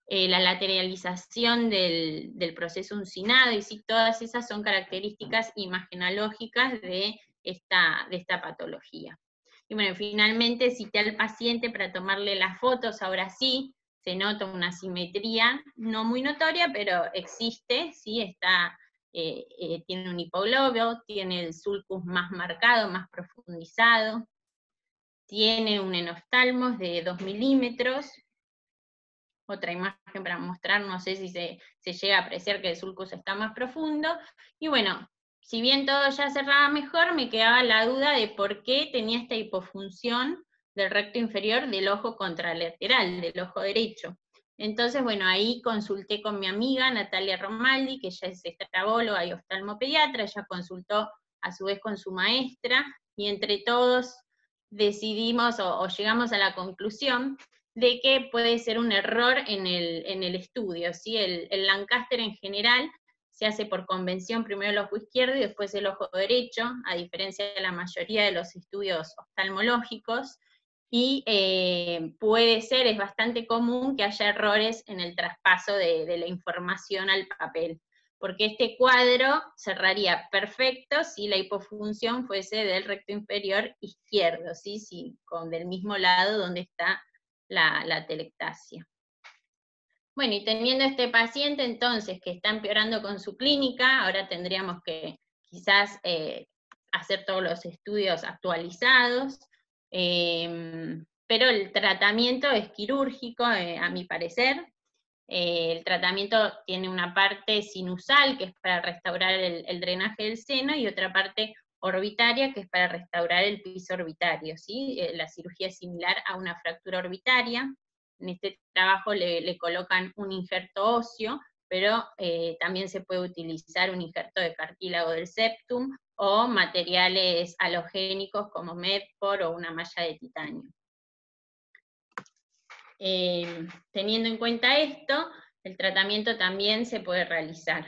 Speaker 6: la lateralización del proceso uncinado, y sí, todas esas son características imagenológicas de esta patología. Y bueno, finalmente cité al paciente para tomarle las fotos, ahora sí, se nota una simetría, no muy notoria, pero existe, ¿sí? Tiene un hipoglobio, tiene el sulcus más marcado, más profundizado, tiene un enoftalmos de 2 milímetros, otra imagen para mostrar, no sé si se llega a apreciar que el sulcus está más profundo, y bueno, si bien todo ya cerraba mejor, me quedaba la duda de por qué tenía esta hipofunción del recto inferior del ojo contralateral, del ojo derecho. Entonces, bueno, ahí consulté con mi amiga Natalia Romaldi, que ella es estrabóloga y oftalmopediatra, ella consultó a su vez con su maestra, y entre todos decidimos o llegamos a la conclusión de que puede ser un error en el estudio, ¿sí? El Lancaster en general se hace por convención, primero el ojo izquierdo y después el ojo derecho, a diferencia de la mayoría de los estudios oftalmológicos, y puede ser, es bastante común que haya errores en el traspaso de la información al papel, porque este cuadro cerraría perfecto si la hipofunción fuese del recto inferior izquierdo, ¿sí? Del mismo lado donde está la telectasia. Bueno, y teniendo este paciente entonces que está empeorando con su clínica, ahora tendríamos que quizás hacer todos los estudios actualizados, pero el tratamiento es quirúrgico, a mi parecer. El tratamiento tiene una parte sinusal, que es para restaurar el drenaje del seno, y otra parte orbitaria, que es para restaurar el piso orbitario, ¿sí? La cirugía es similar a una fractura orbitaria. En este trabajo le colocan un injerto óseo, pero también se puede utilizar un injerto de cartílago del septum, o materiales halogénicos como Medfor o una malla de titanio. Teniendo en cuenta esto, el tratamiento también se puede realizar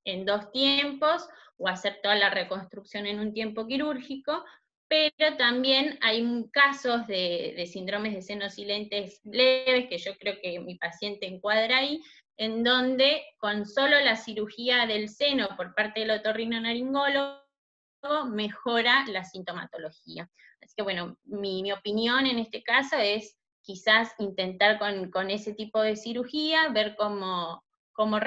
Speaker 6: en 2 tiempos, o hacer toda la reconstrucción en un tiempo quirúrgico, pero también hay casos de síndromes de senos silentes leves, que yo creo que mi paciente encuadra ahí, en donde con solo la cirugía del seno por parte del otorrinolaringólogo mejora la sintomatología. Así que bueno, mi opinión en este caso es quizás intentar con ese tipo de cirugía, ver cómo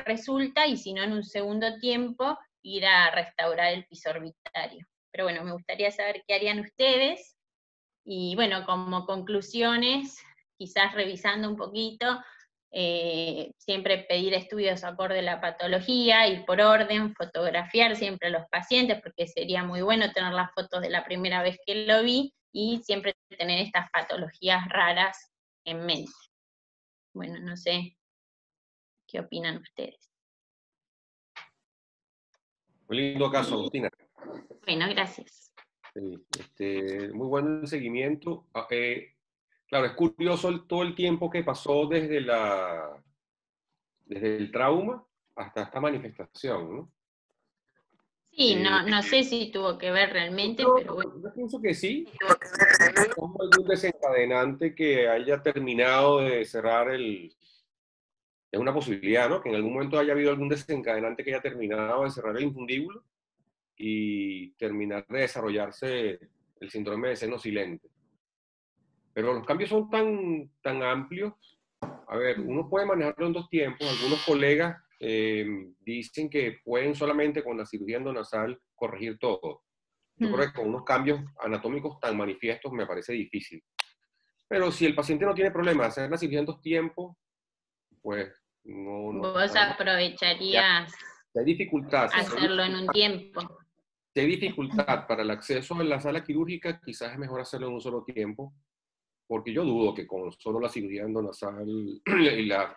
Speaker 6: resulta, y si no en un segundo tiempo ir a restaurar el piso orbitario. Pero bueno, me gustaría saber qué harían ustedes, y bueno, como conclusiones, quizás revisando un poquito, siempre pedir estudios acorde a la patología, ir por orden, fotografiar siempre a los pacientes, porque sería muy bueno tener las fotos de la primera vez que lo vi, y siempre tener estas patologías raras en mente. Bueno, no sé qué opinan ustedes.
Speaker 4: Muy lindo caso, Agustina.
Speaker 6: Bueno, gracias.
Speaker 4: Sí, muy bueno el seguimiento. Claro, es curioso todo el tiempo que pasó desde el trauma hasta esta manifestación, ¿no?
Speaker 6: Sí, no sé si tuvo que ver realmente, pero bueno.
Speaker 4: Yo pienso que sí. ¿Hubo algún desencadenante que haya terminado de cerrar Es una posibilidad, ¿no? Que en algún momento haya habido algún desencadenante que haya terminado de cerrar el infundíbulo y terminar de desarrollarse el síndrome de seno silente. Pero los cambios son tan amplios. A ver, uno puede manejarlo en dos tiempos. Algunos colegas dicen que pueden solamente con la cirugía endonasal corregir todo. Yo creo que con unos cambios anatómicos tan manifiestos me parece difícil. Pero si el paciente no tiene problema de hacer la cirugía en dos tiempos, pues no.
Speaker 6: Vos aprovecharías
Speaker 4: hay dificultad.
Speaker 6: hacerlo en un tiempo.
Speaker 4: Si hay dificultad para el acceso a la sala quirúrgica, quizás es mejor hacerlo en un solo tiempo, porque yo dudo que con solo la cirugía endonasal y la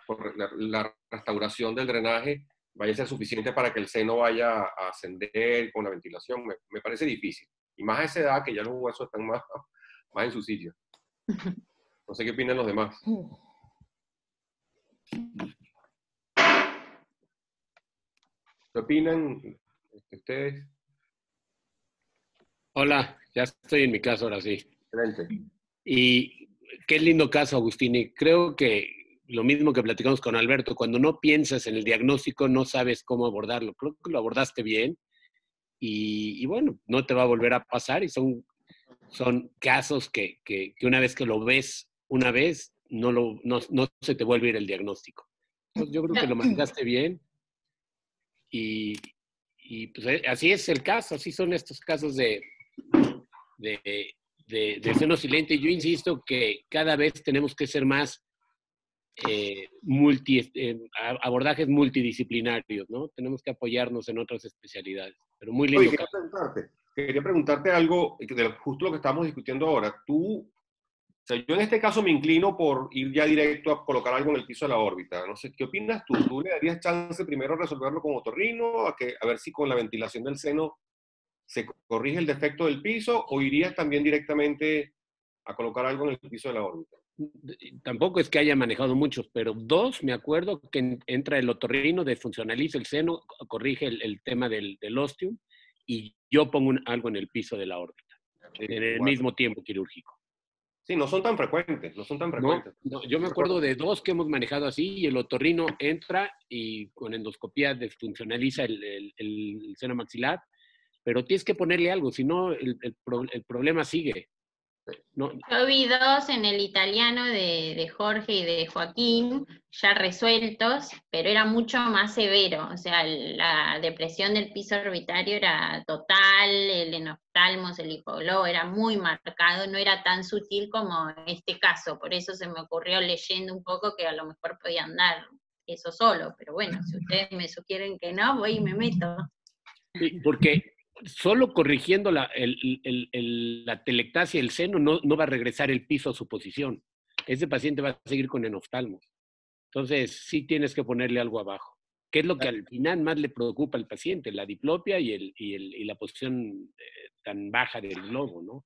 Speaker 4: restauración del drenaje vaya a ser suficiente para que el seno vaya a ascender con la ventilación. Me parece difícil. Y más a esa edad que ya los huesos están más en su sitio. No sé qué opinan los demás. ¿Qué opinan ustedes?
Speaker 8: Hola, ya estoy en mi caso ahora sí.
Speaker 4: Excelente.
Speaker 8: Y qué lindo caso, Agustín. Y creo que lo mismo que platicamos con Alberto, cuando no piensas en el diagnóstico no sabes cómo abordarlo. Creo que lo abordaste bien y bueno, no te va a volver a pasar y son casos que una vez que lo ves una vez, no se te vuelve a ir el diagnóstico. Entonces, yo creo que lo manejaste bien y pues así es el caso, así son estos casos de seno silente. Yo insisto que cada vez tenemos que ser más abordajes multidisciplinarios, ¿no? Tenemos que apoyarnos en otras especialidades. Pero muy lindo.
Speaker 4: Oye, quería preguntarte algo de justo lo que estamos discutiendo ahora. Yo en este caso me inclino por ir ya directo a colocar algo en el piso de la órbita. No sé, ¿qué opinas tú? ¿Tú le darías chance primero a resolverlo con otorrino, a ver si con la ventilación del seno se corrige el defecto del piso, o irías también directamente a colocar algo en el piso de la órbita?
Speaker 8: Tampoco es que haya manejado muchos, pero dos, me acuerdo que entra el otorrino, desfuncionaliza el seno, corrige el tema del ostium, y yo pongo algo en el piso de la órbita, en el mismo tiempo quirúrgico.
Speaker 4: Sí, no son tan frecuentes,
Speaker 8: No, yo me acuerdo de dos que hemos manejado así, y el otorrino entra y con endoscopía desfuncionaliza el seno maxilar, pero tienes que ponerle algo, si no el problema sigue. No.
Speaker 6: Yo vi dos en el italiano de Jorge y de Joaquín, ya resueltos, pero era mucho más severo. O sea, la depresión del piso orbitario era total, el enoftalmos, el hipoglobo era muy marcado, no era tan sutil como este caso. Por eso se me ocurrió leyendo un poco que a lo mejor podían dar eso solo. Pero bueno, si ustedes me sugieren que no, voy y me meto.
Speaker 8: Sí, porque solo corrigiendo la telectasia del seno no va a regresar el piso a su posición. Ese paciente va a seguir con enoftalmos. Entonces, sí tienes que ponerle algo abajo. ¿Qué es lo que al final más le preocupa al paciente? La diplopia y la posición tan baja del globo, ¿no?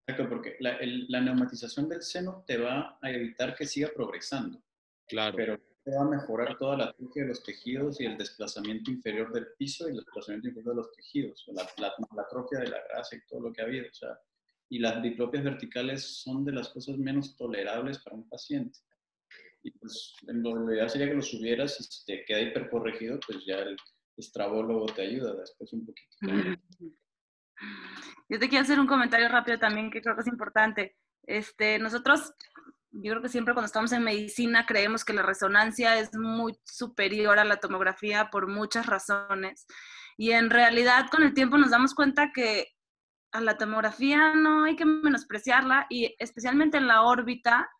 Speaker 3: Exacto, porque la neumatización del seno te va a evitar que siga progresando.
Speaker 8: Claro.
Speaker 3: Pero te va a mejorar toda la atrofia de los tejidos y el desplazamiento inferior del piso y el desplazamiento inferior de los tejidos, la atrofia de la grasa y todo lo que ha habido. O sea, y las diplopias verticales son de las cosas menos tolerables para un paciente. Y pues lo ideal sería que lo subieras y si te queda hipercorregido, pues ya el estrabólogo te ayuda después un poquito.
Speaker 2: Yo te quiero hacer un comentario rápido también que creo que es importante. Nosotros, yo creo que siempre cuando estamos en medicina creemos que la resonancia es muy superior a la tomografía por muchas razones. Y en realidad con el tiempo nos damos cuenta que a la tomografía no hay que menospreciarla, y especialmente en la órbita.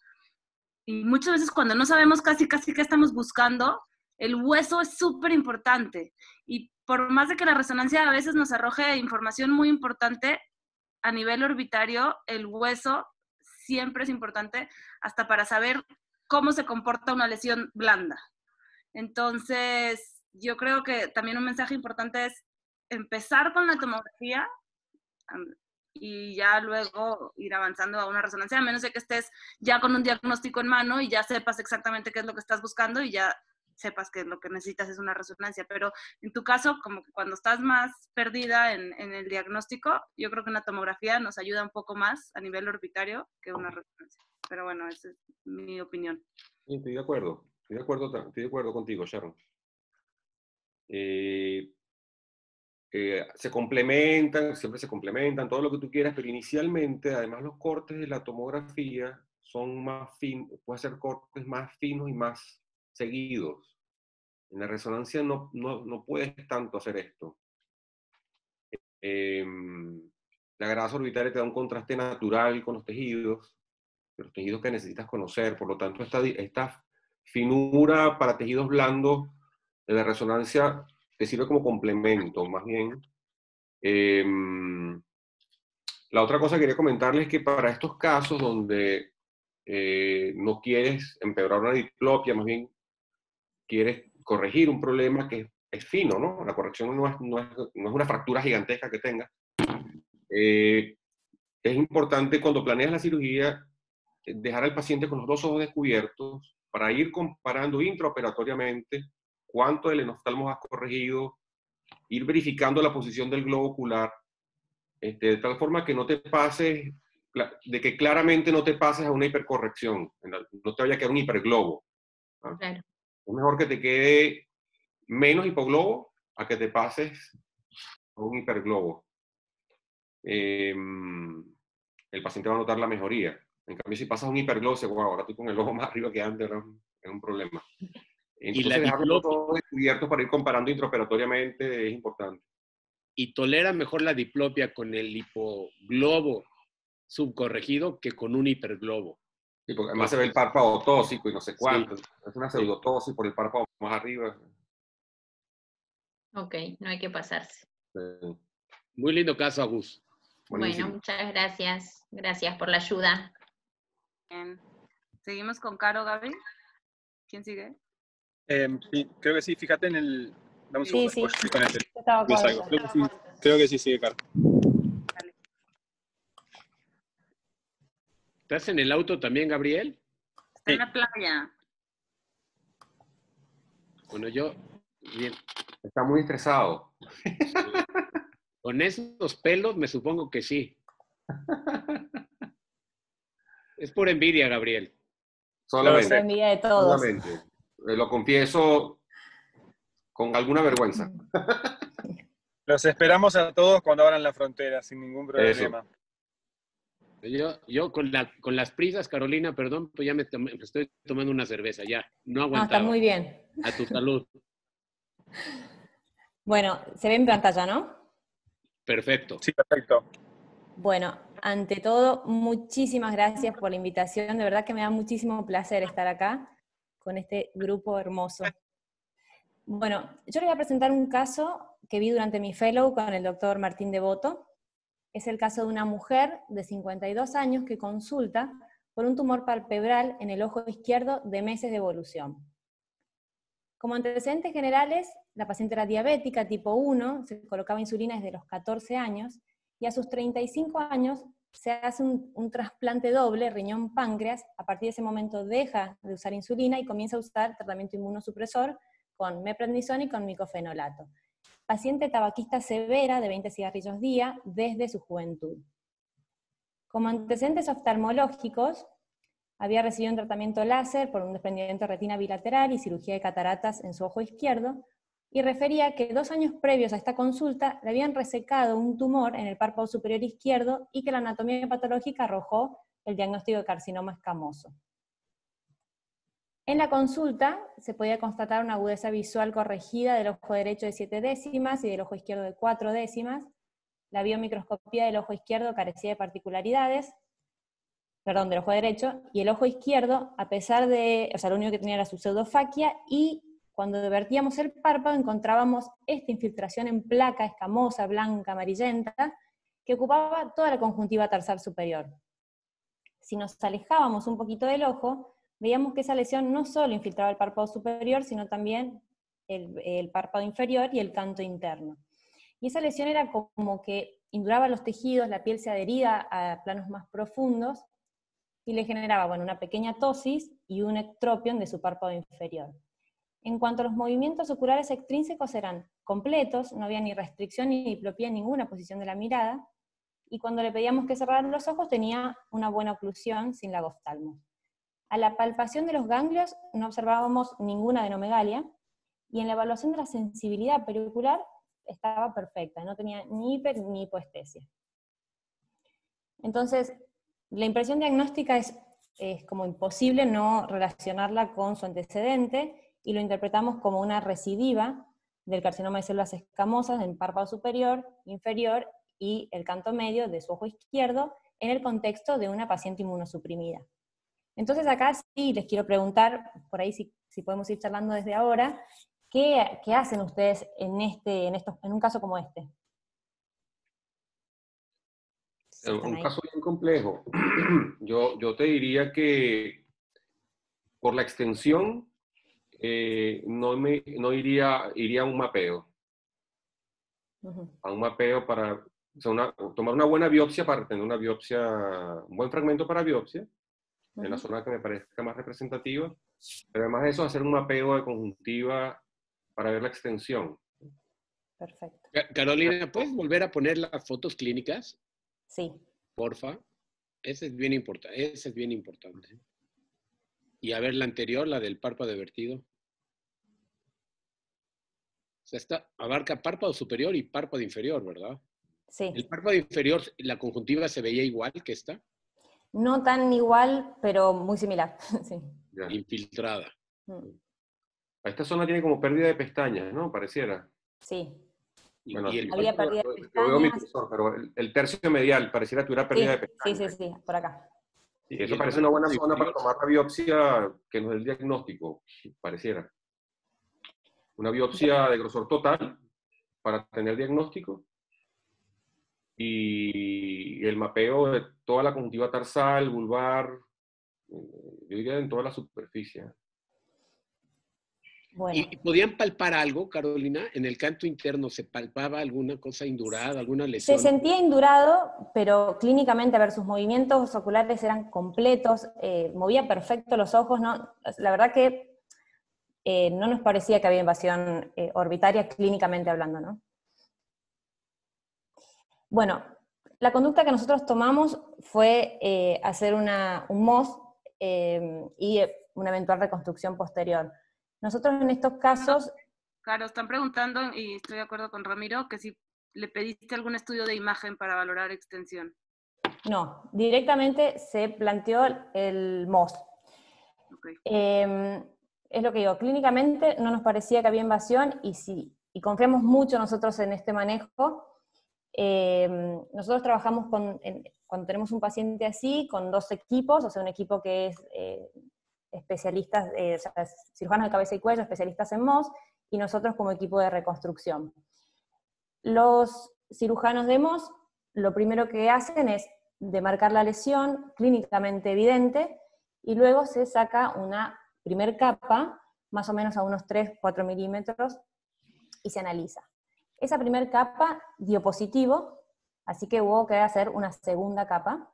Speaker 2: Y muchas veces cuando no sabemos casi qué estamos buscando, el hueso es súper importante. Y por más de que la resonancia a veces nos arroje información muy importante, a nivel orbitario, el hueso siempre es importante hasta para saber cómo se comporta una lesión blanda. Entonces, yo creo que también un mensaje importante es empezar con la tomografía, y ya luego ir avanzando a una resonancia, a menos de que estés ya con un diagnóstico en mano y ya sepas exactamente qué es lo que estás buscando y ya sepas que lo que necesitas es una resonancia. Pero en tu caso, como que cuando estás más perdida en el diagnóstico, yo creo que una tomografía nos ayuda un poco más a nivel orbitario que una resonancia. Pero bueno, esa es mi opinión.
Speaker 4: Sí, estoy de acuerdo. Estoy de acuerdo contigo, Sharon. Se complementan, siempre se complementan, todo lo que tú quieras, pero inicialmente, además, los cortes de la tomografía son más finos, puede ser cortes más finos y más seguidos. En la resonancia no puedes tanto hacer esto. La grasa orbitaria te da un contraste natural con los tejidos que necesitas conocer. Por lo tanto, esta finura para tejidos blandos de la resonancia te sirve como complemento, más bien. La otra cosa que quería comentarles es que para estos casos donde no quieres empeorar una diplopia, más bien quieres corregir un problema que es fino, ¿no? La corrección no es una fractura gigantesca que tenga. Es importante cuando planeas la cirugía dejar al paciente con los dos ojos descubiertos para ir comparando intraoperatoriamente cuánto del enoftalmo has corregido, ir verificando la posición del globo ocular, de tal forma que no te pases, de que claramente no te pases a una hipercorrección, no te vaya a quedar un hiperglobo. ¿Ah?
Speaker 6: Claro.
Speaker 4: Es mejor que te quede menos hipoglobo a que te pases a un hiperglobo. El paciente va a notar la mejoría. En cambio, si pasas a un hiperglobo, wow, ahora estoy con el ojo más arriba que antes, es un problema. Entonces, dejarlo todo descubierto para ir comparando intraoperatoriamente es importante.
Speaker 8: Y tolera mejor la diplopia con el hipoglobo subcorregido que con un hiperglobo.
Speaker 4: Sí, porque además se ve el párpado tóxico y no sé cuánto.
Speaker 8: Sí.
Speaker 4: Es una pseudotosis por el párpado más arriba.
Speaker 6: Ok, no hay que pasarse.
Speaker 4: Sí.
Speaker 8: Muy lindo caso, Agus.
Speaker 6: Buenísimo. Bueno, muchas gracias. Gracias por la ayuda.
Speaker 2: Bien. ¿Seguimos con Caro, Gaby? ¿Quién sigue?
Speaker 9: Sí, creo que sí. Fíjate en el... Dame un segundo.
Speaker 5: Sí.
Speaker 9: Con este. Lo salgo. Creo que sí sigue, Caro.
Speaker 2: Dale.
Speaker 8: ¿Estás en el auto también, Gabriel?
Speaker 2: Está en la playa.
Speaker 8: Bueno, yo... Bien.
Speaker 4: Está muy estresado.
Speaker 8: Con esos pelos me supongo que sí. Es por envidia, Gabriel.
Speaker 4: Solamente.
Speaker 5: Por envidia de todos.
Speaker 4: Solamente. Lo confieso con alguna vergüenza.
Speaker 9: Los esperamos a todos cuando abran la frontera, sin ningún problema.
Speaker 8: Yo con las prisas, Carolina, perdón, pues ya me estoy tomando una cerveza, ya. No aguantaba.
Speaker 5: Está muy bien.
Speaker 8: A tu salud.
Speaker 5: Bueno, se ve en pantalla, ¿no?
Speaker 8: Perfecto.
Speaker 9: Sí, perfecto.
Speaker 5: Bueno, ante todo, muchísimas gracias por la invitación. De verdad que me da muchísimo placer estar acá con este grupo hermoso. Bueno, yo les voy a presentar un caso que vi durante mi fellow con el doctor Martín Devoto. Es el caso de una mujer de 52 años que consulta por un tumor palpebral en el ojo izquierdo de meses de evolución. Como antecedentes generales, la paciente era diabética tipo 1, se colocaba insulina desde los 14 años, y a sus 35 años se hace un trasplante doble, riñón-páncreas. A partir de ese momento deja de usar insulina y comienza a usar tratamiento inmunosupresor con meprednisona y con micofenolato. Paciente tabaquista severa de 20 cigarrillos día desde su juventud. Como antecedentes oftalmológicos, había recibido un tratamiento láser por un desprendimiento de retina bilateral y cirugía de cataratas en su ojo izquierdo, y refería que 2 años previos a esta consulta le habían resecado un tumor en el párpado superior izquierdo y que la anatomía patológica arrojó el diagnóstico de carcinoma escamoso. En la consulta se podía constatar una agudeza visual corregida del ojo derecho de 7 décimas y del ojo izquierdo de 4 décimas. La biomicroscopía del ojo izquierdo carecía de particularidades, del ojo derecho, y el ojo izquierdo, a pesar de, lo único que tenía era su pseudofaquia, y cuando vertíamos el párpado encontrábamos esta infiltración en placa escamosa, blanca, amarillenta, que ocupaba toda la conjuntiva tarsal superior. Si nos alejábamos un poquito del ojo, veíamos que esa lesión no solo infiltraba el párpado superior, sino también el párpado inferior y el canto interno. Y esa lesión era como que
Speaker 10: induraba los tejidos, la piel se adhería a planos más profundos, y le generaba, bueno, una pequeña ptosis y un ectropion de su párpado inferior. En cuanto a los movimientos oculares extrínsecos, eran completos, no había ni restricción ni diplopía en ninguna posición de la mirada, y cuando le pedíamos que cerrara los ojos tenía una buena oclusión sin lagoftalmos. A la palpación de los ganglios no observábamos ninguna adenomegalia, y en la evaluación de la sensibilidad periocular estaba perfecta, no tenía ni hiper ni hipoestesia. Entonces, la impresión diagnóstica es como imposible no relacionarla con su antecedente, y lo interpretamos como una recidiva del carcinoma de células escamosas en el párpado superior, inferior y el canto medio de su ojo izquierdo, en el contexto de una paciente inmunosuprimida. Entonces acá sí les quiero preguntar, por ahí si podemos ir charlando desde ahora, ¿qué hacen ustedes en un caso como este?
Speaker 4: Un caso bien complejo. Yo te diría que por la extensión iría a un mapeo. A un mapeo para, o sea, tomar una buena biopsia para tener una biopsia, un buen fragmento para biopsia, en la zona que me parezca más representativa, pero además de eso, hacer un mapeo de conjuntiva para ver la extensión.
Speaker 10: Perfecto.
Speaker 8: Carolina, ¿puedes volver a poner las fotos clínicas?
Speaker 10: Sí.
Speaker 8: Porfa. Ese es bien importante. Y a ver la anterior, la del párpado vertido. O sea, abarca párpado superior y párpado inferior, ¿verdad?
Speaker 10: Sí.
Speaker 8: El párpado inferior, la conjuntiva se veía igual que esta.
Speaker 10: No tan igual, pero muy similar. Sí.
Speaker 8: Infiltrada.
Speaker 4: Esta zona tiene como pérdida de pestañas, ¿no? Pareciera.
Speaker 10: Sí.
Speaker 4: Bueno,
Speaker 10: había pérdida de
Speaker 4: yo veo mi
Speaker 10: pestañas.
Speaker 4: cursor, pero el tercio medial pareciera que tuviera pérdida de pestañas.
Speaker 10: Sí, por acá.
Speaker 4: Y eso parece una buena zona para tomar la biopsia que nos dé el diagnóstico, pareciera. Una biopsia de grosor total para tener diagnóstico. Y el mapeo de toda la conjuntiva tarsal, vulvar, yo diría en toda la superficie.
Speaker 10: Bueno.
Speaker 8: ¿Y podían palpar algo, Carolina? ¿En el canto interno se palpaba alguna cosa indurada, alguna lesión?
Speaker 10: Se sentía indurado, pero clínicamente, a ver, sus movimientos oculares eran completos, movía perfecto los ojos, ¿no? La verdad que no nos parecía que había invasión orbitaria clínicamente hablando, ¿no? Bueno, la conducta que nosotros tomamos fue hacer un MOS y una eventual reconstrucción posterior. Nosotros en estos casos...
Speaker 2: Claro, están preguntando, y estoy de acuerdo con Ramiro, que si le pediste algún estudio de imagen para valorar extensión.
Speaker 10: No, directamente se planteó el MOS.
Speaker 2: Okay.
Speaker 10: Es lo que digo, clínicamente no nos parecía que había invasión, y confiamos mucho nosotros en este manejo. Nosotros trabajamos cuando tenemos un paciente así, con 2 equipos, o sea, un equipo que es especialistas, o sea, cirujanos de cabeza y cuello, especialistas en MOS, y nosotros como equipo de reconstrucción. Los cirujanos de MOS, lo primero que hacen es demarcar la lesión clínicamente evidente, y luego se saca una primer capa, más o menos a unos 3-4 milímetros, y se analiza. Esa primera capa dio positivo, así que hubo que hacer una segunda capa.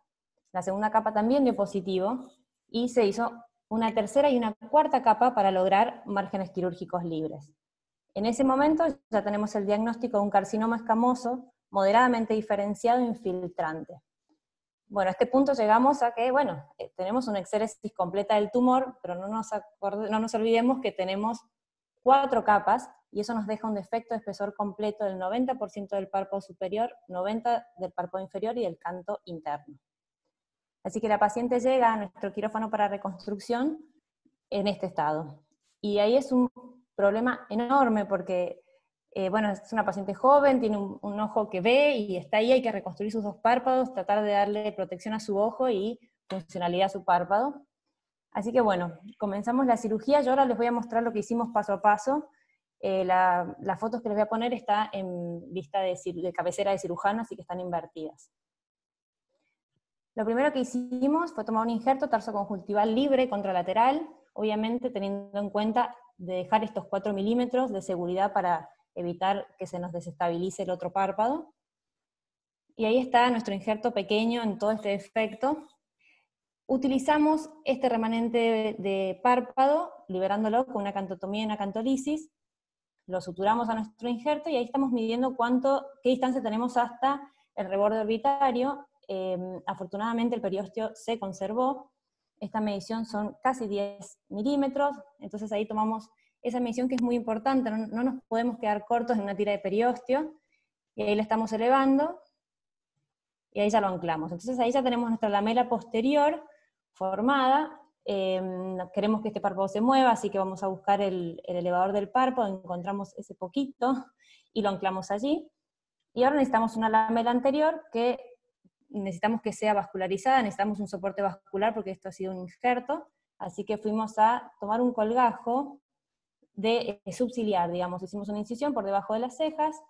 Speaker 10: La segunda capa también dio positivo, y se hizo una tercera y una cuarta capa para lograr márgenes quirúrgicos libres. En ese momento ya tenemos el diagnóstico de un carcinoma escamoso moderadamente diferenciado e infiltrante. Bueno, a este punto llegamos a que, bueno, tenemos una exéresis completa del tumor, pero no nos olvidemos que tenemos 4 capas, y eso nos deja un defecto de espesor completo del 90% del párpado superior, 90% del párpado inferior y del canto interno. Así que la paciente llega a nuestro quirófano para reconstrucción en este estado. Y ahí es un problema enorme porque, bueno, es una paciente joven, tiene un ojo que ve y está ahí, hay que reconstruir sus 2 párpados, tratar de darle protección a su ojo y funcionalidad a su párpado. Así que bueno, comenzamos la cirugía. Yo ahora les voy a mostrar lo que hicimos paso a paso. Las fotos que les voy a poner están en lista de cabecera de cirujano, así que están invertidas. Lo primero que hicimos fue tomar un injerto tarsoconjuntival libre contralateral, obviamente teniendo en cuenta de dejar estos 4 milímetros de seguridad para evitar que se nos desestabilice el otro párpado. Y ahí está nuestro injerto pequeño en todo este defecto. Utilizamos este remanente de párpado, liberándolo con una cantotomía y una cantolisis, lo suturamos a nuestro injerto y ahí estamos midiendo qué distancia tenemos hasta el reborde orbitario. Afortunadamente el periósteo se conservó. Esta medición son casi 10 milímetros, entonces ahí tomamos esa medición que es muy importante, no nos podemos quedar cortos en una tira de periósteo, y ahí la estamos elevando, y ahí ya lo anclamos. Entonces ahí ya tenemos nuestra lamela posterior formada. Queremos que este párpado se mueva, así que vamos a buscar el elevador del párpado, encontramos ese poquito, y lo anclamos allí. Y ahora necesitamos una lamela anterior que necesitamos que sea vascularizada, necesitamos un soporte vascular porque esto ha sido un injerto, así que fuimos a tomar un colgajo de subciliar, digamos, hicimos una incisión por debajo de las cejas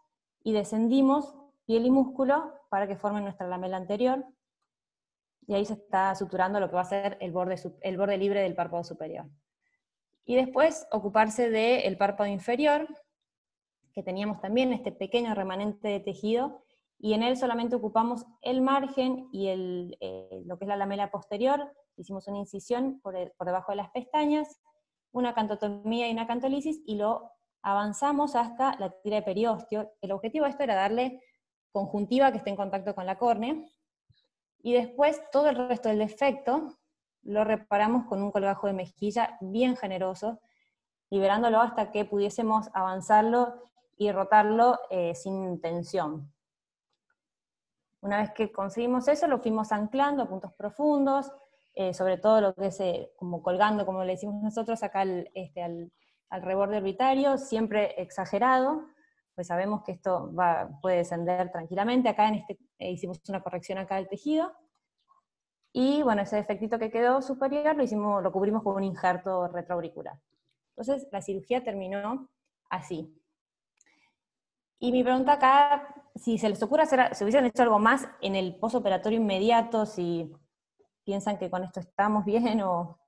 Speaker 10: y descendimos piel y músculo para que formen nuestra lamela anterior, y ahí se está suturando lo que va a ser el borde libre del párpado superior. Y después ocuparse del párpado inferior, que teníamos también este pequeño remanente de tejido, y en él solamente ocupamos el margen y lo que es la lamela posterior. Hicimos una incisión por debajo de las pestañas, una cantotomía y una cantolisis, y lo avanzamos hasta la tira de periósteo. El objetivo de esto era darle conjuntiva que esté en contacto con la córnea, y después todo el resto del defecto lo reparamos con un colgajo de mejilla bien generoso, liberándolo hasta que pudiésemos avanzarlo y rotarlo sin tensión. Una vez que conseguimos eso, lo fuimos anclando a puntos profundos, sobre todo lo que es como colgando, como le decimos nosotros, acá al reborde orbitario, siempre exagerado, pues sabemos que esto puede descender tranquilamente. Acá hicimos una corrección acá del tejido, y bueno, ese defectito que quedó superior lo cubrimos con un injerto retroauricular. Entonces la cirugía terminó así. Y mi pregunta acá, si se les ocurre si hubiesen hecho algo más en el postoperatorio inmediato, si piensan que con esto estamos bien o...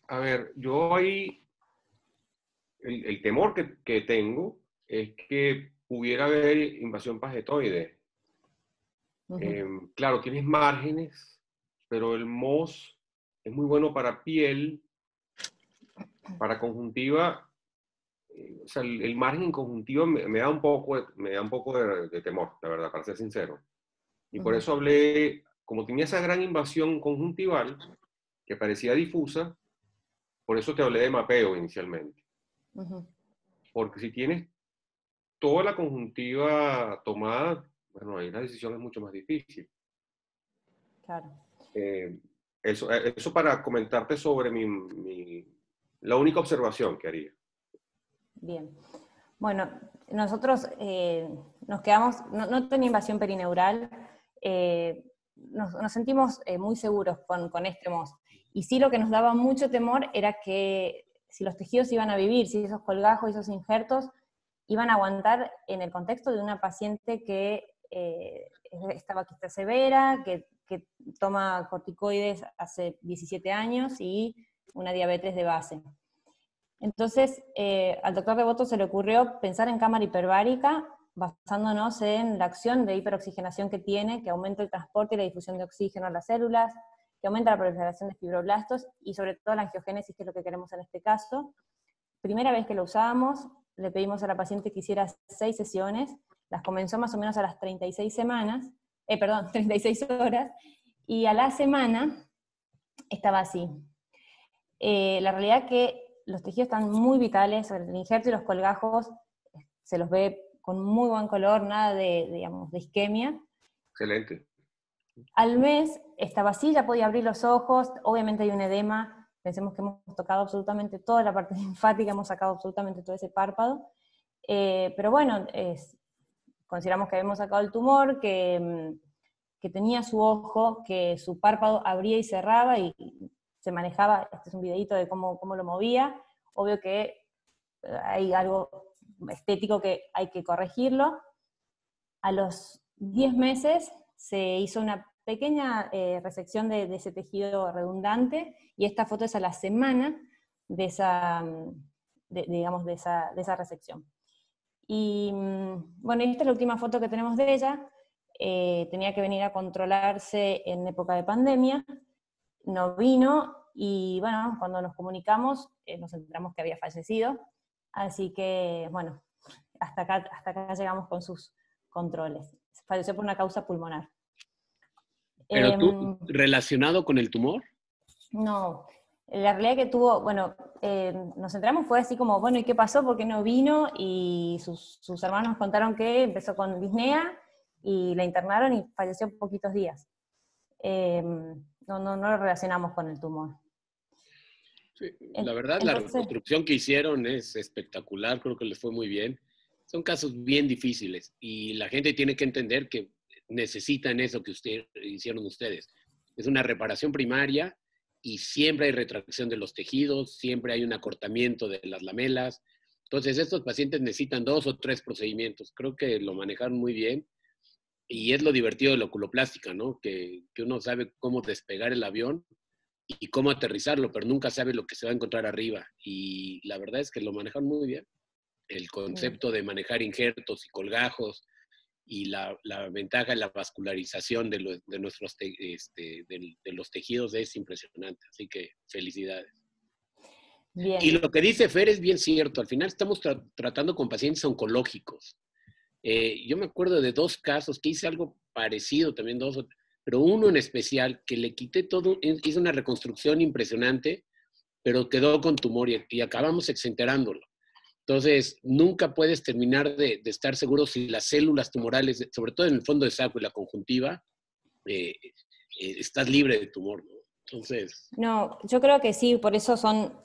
Speaker 4: A ver, yo ahí, el temor que tengo es que pudiera haber invasión pagetoide. Claro, tienes márgenes, pero el MOS es muy bueno para piel, para conjuntiva. O sea, el margen en conjuntiva me da un poco de temor, la verdad, para ser sincero. Y por eso hablé, como tenía esa gran invasión conjuntival, que parecía difusa, por eso te hablé de mapeo inicialmente. Porque si tienes toda la conjuntiva tomada, bueno, ahí la decisión es mucho más difícil.
Speaker 10: Claro.
Speaker 4: Eso para comentarte sobre la única observación que haría.
Speaker 10: Bien. Bueno, nosotros nos quedamos, no tenía invasión perineural, nos sentimos muy seguros con este MOS. Y sí, lo que nos daba mucho temor era que si los tejidos iban a vivir, si esos colgajos y esos injertos iban a aguantar en el contexto de una paciente que estaba quista severa, que toma corticoides hace 17 años y una diabetes de base. Entonces, al doctor Devoto se le ocurrió pensar en cámara hiperbárica, basándonos en la acción de hiperoxigenación que tiene, que aumenta el transporte y la difusión de oxígeno a las células, que aumenta la proliferación de fibroblastos, y sobre todo la angiogénesis, que es lo que queremos en este caso. Primera vez que lo usábamos, le pedimos a la paciente que hiciera 6 sesiones, las comenzó más o menos a las 36 horas, y a la semana estaba así. La realidad que los tejidos están muy vitales, el injerto y los colgajos se los ve con muy buen color, nada de isquemia.
Speaker 4: Excelente.
Speaker 10: Al mes estaba así, ya podía abrir los ojos, obviamente hay un edema, pensemos que hemos tocado absolutamente toda la parte linfática, hemos sacado absolutamente todo ese párpado, pero bueno, consideramos que habíamos sacado el tumor, que tenía su ojo, que su párpado abría y cerraba, y se manejaba, este es un videito de cómo lo movía. Obvio que hay algo estético que hay que corregirlo. A los 10 meses se hizo una pequeña resección de ese tejido redundante, y esta foto es a la semana de esa resección. Y bueno, esta es la última foto que tenemos de ella. Tenía que venir a controlarse en época de pandemia, no vino, y bueno, cuando nos comunicamos nos enteramos que había fallecido, así que bueno, hasta acá llegamos con sus controles. Falleció por una causa pulmonar.
Speaker 8: ¿Pero tú, relacionado con el tumor?
Speaker 10: No, la realidad que tuvo, bueno, nos enteramos fue así como, bueno, ¿y qué pasó? ¿Por qué no vino? Y sus hermanos contaron que empezó con disnea y la internaron y falleció en poquitos días. No lo relacionamos con el tumor.
Speaker 8: Sí, la verdad, entonces, la reconstrucción que hicieron es espectacular, creo que les fue muy bien. Son casos bien difíciles y la gente tiene que entender que necesitan eso que hicieron ustedes. Es una reparación primaria y siempre hay retracción de los tejidos, siempre hay un acortamiento de las lamelas. Entonces, estos pacientes necesitan 2 o 3 procedimientos. Creo que lo manejaron muy bien. Y es lo divertido de la oculoplástica, ¿no? Que uno sabe cómo despegar el avión y cómo aterrizarlo, pero nunca sabe lo que se va a encontrar arriba. Y la verdad es que lo manejan muy bien. El concepto de manejar injertos y colgajos y la ventaja de la vascularización de los tejidos es impresionante. Así que felicidades. Bien. Y lo que dice Fer es bien cierto. Al final estamos tratando con pacientes oncológicos. Yo me acuerdo de 2 casos que hice algo parecido también, pero uno en especial que le quité todo, hice una reconstrucción impresionante, pero quedó con tumor y acabamos exenterándolo. Entonces, nunca puedes terminar de estar seguro si las células tumorales, sobre todo en el fondo de saco y la conjuntiva, estás libre de tumor, ¿no? Entonces...
Speaker 10: No, yo creo que sí, por eso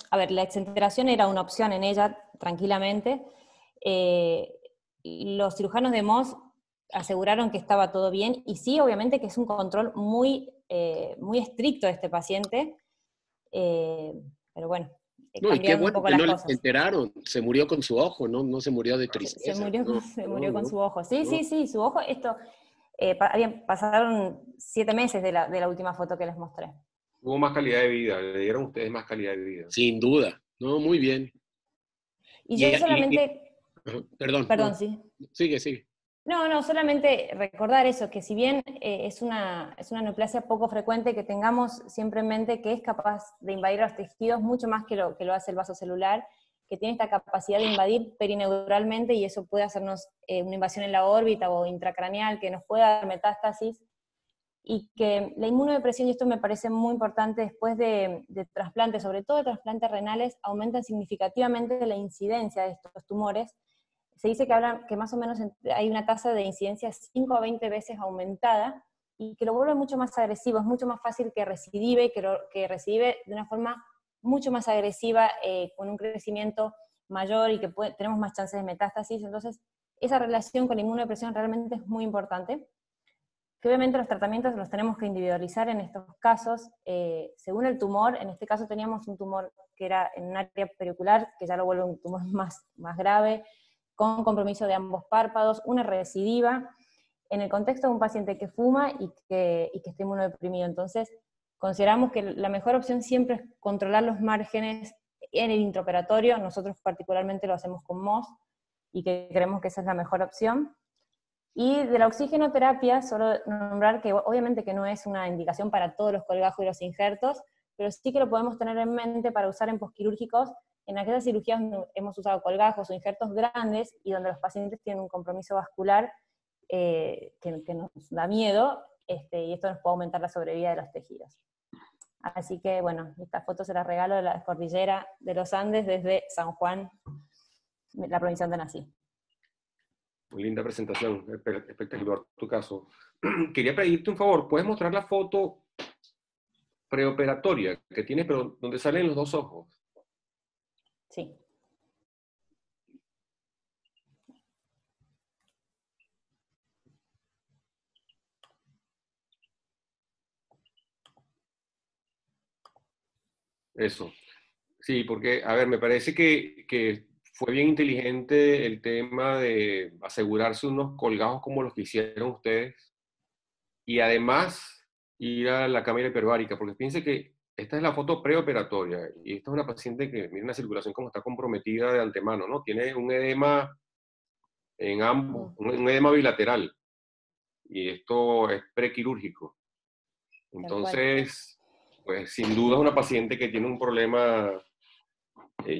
Speaker 10: la exenteración era una opción en ella, tranquilamente. Los cirujanos de Moss aseguraron que estaba todo bien, y sí, obviamente que es un control muy, muy estricto de este paciente, pero bueno,
Speaker 8: no, y qué bueno que no le enteraron, se murió con su ojo, no se murió de tristeza.
Speaker 10: Se murió con su ojo, sí, su ojo, pasaron 7 meses de la última foto que les mostré.
Speaker 4: Hubo más calidad de vida, le dieron a ustedes más calidad de vida.
Speaker 8: Sin duda, no, muy bien.
Speaker 10: Y yo solamente...
Speaker 8: Perdón,
Speaker 10: sí.
Speaker 8: Sigue.
Speaker 10: No, solamente recordar eso, que si bien es una neoplasia poco frecuente, que tengamos siempre en mente que es capaz de invadir los tejidos mucho más que lo hace el vaso celular, que tiene esta capacidad de invadir perineuralmente, y eso puede hacernos una invasión en la órbita o intracraneal, que nos pueda dar metástasis, y que la inmunodepresión, y esto me parece muy importante, después de trasplantes, sobre todo de trasplantes renales, aumenta significativamente la incidencia de estos tumores. Se dice que más o menos hay una tasa de incidencia 5 a 20 veces aumentada, y que lo vuelve mucho más agresivo, es mucho más fácil que recidive, que recidive de una forma mucho más agresiva, con un crecimiento mayor, y que tenemos más chances de metástasis. Entonces, esa relación con la inmunodepresión realmente es muy importante. Que obviamente los tratamientos los tenemos que individualizar en estos casos, según el tumor. En este caso teníamos un tumor que era en un área periocular, que ya lo vuelve un tumor más grave, con compromiso de ambos párpados, una recidiva, en el contexto de un paciente que fuma y que esté inmunodeprimido. Entonces, consideramos que la mejor opción siempre es controlar los márgenes en el intraoperatorio. Nosotros particularmente lo hacemos con Moss, y que creemos que esa es la mejor opción. Y de la oxigenoterapia, solo nombrar que obviamente que no es una indicación para todos los colgajos y los injertos, pero sí que lo podemos tener en mente para usar en posquirúrgicos, en aquellas cirugías donde hemos usado colgajos o injertos grandes y donde los pacientes tienen un compromiso vascular que nos da miedo, y esto nos puede aumentar la sobrevida de los tejidos. Así que bueno, esta foto se la regalo de la cordillera de los Andes desde San Juan, la provincia donde nací.
Speaker 4: Muy linda presentación, espectacular tu caso. Quería pedirte un favor, ¿puedes mostrar la foto preoperatoria que tiene, pero donde salen los 2 ojos?
Speaker 10: Sí.
Speaker 4: Eso. Sí, porque, a ver, me parece que fue bien inteligente el tema de asegurarse unos colgajos como los que hicieron ustedes, y además ir a la cámara hiperbárica, porque piense que esta es la foto preoperatoria, y esta es una paciente que, mira, una circulación como está comprometida de antemano, ¿no? Tiene un edema en ambos, un edema bilateral. Y esto es prequirúrgico. Entonces, pues sin duda es una paciente que tiene un problema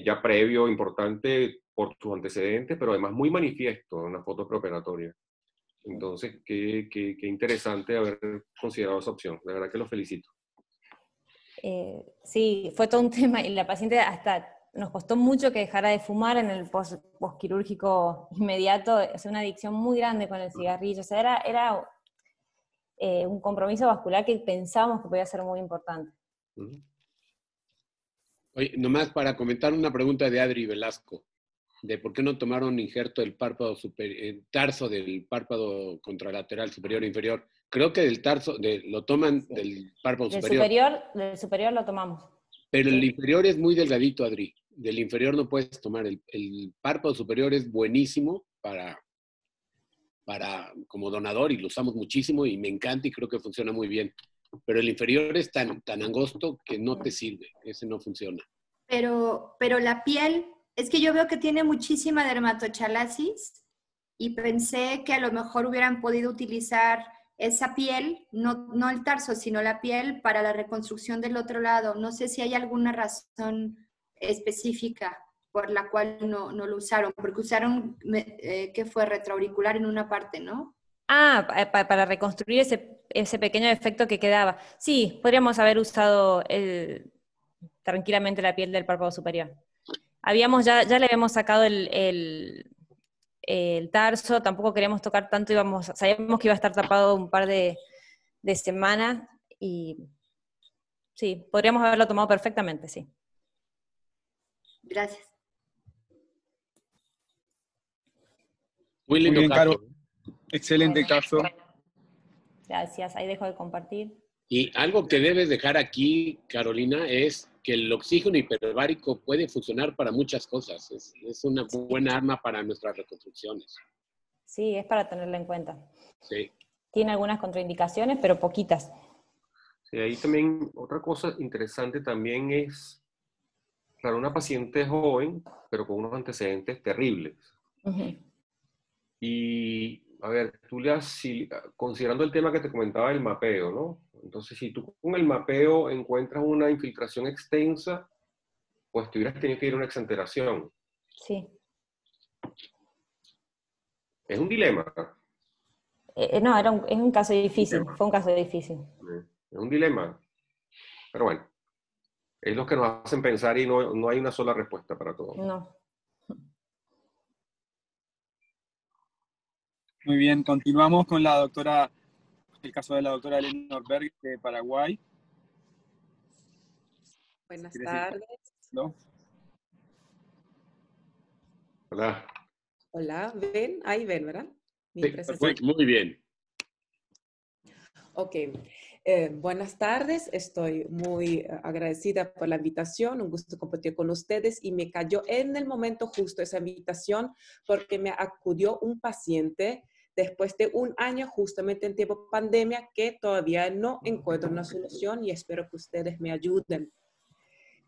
Speaker 4: ya previo, importante por sus antecedentes, pero además muy manifiesto en una foto preoperatoria. Entonces, qué interesante haber considerado esa opción. De verdad que los felicito.
Speaker 10: Sí, fue todo un tema y la paciente hasta nos costó mucho que dejara de fumar en el posquirúrgico inmediato. Es una adicción muy grande con el cigarrillo. O sea, era un compromiso vascular que pensábamos que podía ser muy importante.
Speaker 8: Oye, nomás para comentar una pregunta de Adri Velasco, de por qué no tomaron injerto del párpado tarso del párpado contralateral superior e inferior. Creo que del tarso, lo toman sí, del párpado superior.
Speaker 10: Del superior lo tomamos.
Speaker 8: Pero sí, el inferior es muy delgadito, Adri. Del inferior no puedes tomar. El párpado superior es buenísimo para como donador y lo usamos muchísimo y me encanta y creo que funciona muy bien. Pero el inferior es tan angosto que no te sirve. Ese no funciona.
Speaker 5: Pero la piel... Es que yo veo que tiene muchísima dermatochalasis y pensé que a lo mejor hubieran podido utilizar esa piel, no el tarso, sino la piel para la reconstrucción del otro lado. No sé si hay alguna razón específica por la cual no lo usaron, porque usaron, ¿qué fue? Retroauricular en una parte, ¿no?
Speaker 10: Para reconstruir ese pequeño defecto que quedaba. Sí, podríamos haber usado tranquilamente la piel del párpado superior. Ya le habíamos sacado el tarso, tampoco queríamos tocar tanto, sabíamos que iba a estar tapado un par de semanas y sí, podríamos haberlo tomado perfectamente, sí.
Speaker 5: Gracias.
Speaker 8: Muy lindo
Speaker 9: bien,
Speaker 8: caso.
Speaker 9: Caro. Excelente caso.
Speaker 10: Gracias, ahí dejo de compartir.
Speaker 8: Y algo que debes dejar aquí, Carolina, es que el oxígeno hiperbárico puede funcionar para muchas cosas. Es una buena arma para nuestras reconstrucciones.
Speaker 10: Sí, es para tenerla en cuenta.
Speaker 8: Sí.
Speaker 10: Tiene algunas contraindicaciones, pero poquitas.
Speaker 4: Sí, ahí también otra cosa interesante también es, claro, una paciente joven, pero con unos antecedentes terribles.
Speaker 10: Uh-huh.
Speaker 4: Y, a ver, considerando el tema que te comentaba del mapeo, ¿no? Entonces, si tú con el mapeo encuentras una infiltración extensa, pues te hubieras tenido que ir a una exenteración.
Speaker 10: Sí.
Speaker 4: Es un dilema.
Speaker 10: No, es un caso difícil, fue un caso difícil.
Speaker 4: Es un dilema. Pero bueno, es lo que nos hacen pensar y no hay una sola respuesta para todo.
Speaker 10: No.
Speaker 9: Muy bien, continuamos con la doctora, el caso de la doctora Eleanor Berg de Paraguay.
Speaker 11: Buenas tardes.
Speaker 9: ¿No?
Speaker 4: Hola.
Speaker 11: Hola, ¿ven? Ahí ven, ¿verdad?
Speaker 8: Sí, muy bien.
Speaker 11: Ok. Buenas tardes, estoy muy agradecida por la invitación, un gusto compartir con ustedes y me cayó en el momento justo esa invitación porque me acudió un paciente después de un año justamente en tiempo pandemia que todavía no encuentro una solución y espero que ustedes me ayuden.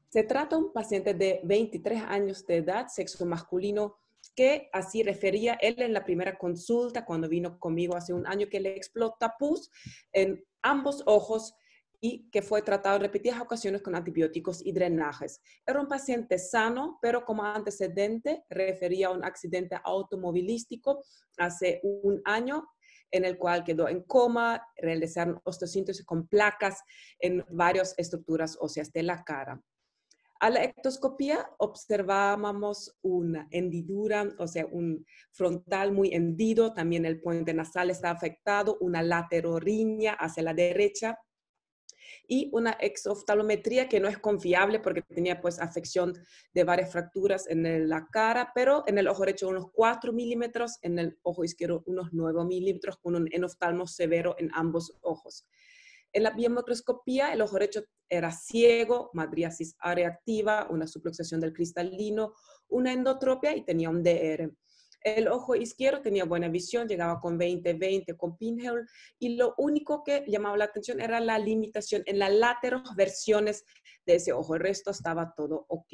Speaker 11: Se trata de un paciente de 23 años de edad, sexo masculino, que así refería él en la primera consulta cuando vino conmigo hace un año que le explota pus en ambos ojos y que fue tratado en repetidas ocasiones con antibióticos y drenajes. Era un paciente sano, pero como antecedente refería a un accidente automovilístico hace un año en el cual quedó en coma, realizaron osteosíntesis con placas en varias estructuras óseas de la cara. A la ectoscopía observábamos una hendidura, o sea, un frontal muy hendido, también el puente nasal está afectado, una laterorrhea hacia la derecha y una exoftalometría que no es confiable porque tenía pues afección de varias fracturas en la cara, pero en el ojo derecho unos 4 milímetros, en el ojo izquierdo unos 9 milímetros con un enoftalmo severo en ambos ojos. En la biomicroscopía, el ojo derecho era ciego, madriasis reactiva, una subluxación del cristalino, una endotropia y tenía un DR. El ojo izquierdo tenía buena visión, llegaba con 20/20 con pinhole y lo único que llamaba la atención era la limitación en las lateroversiones de ese ojo. El resto estaba todo ok.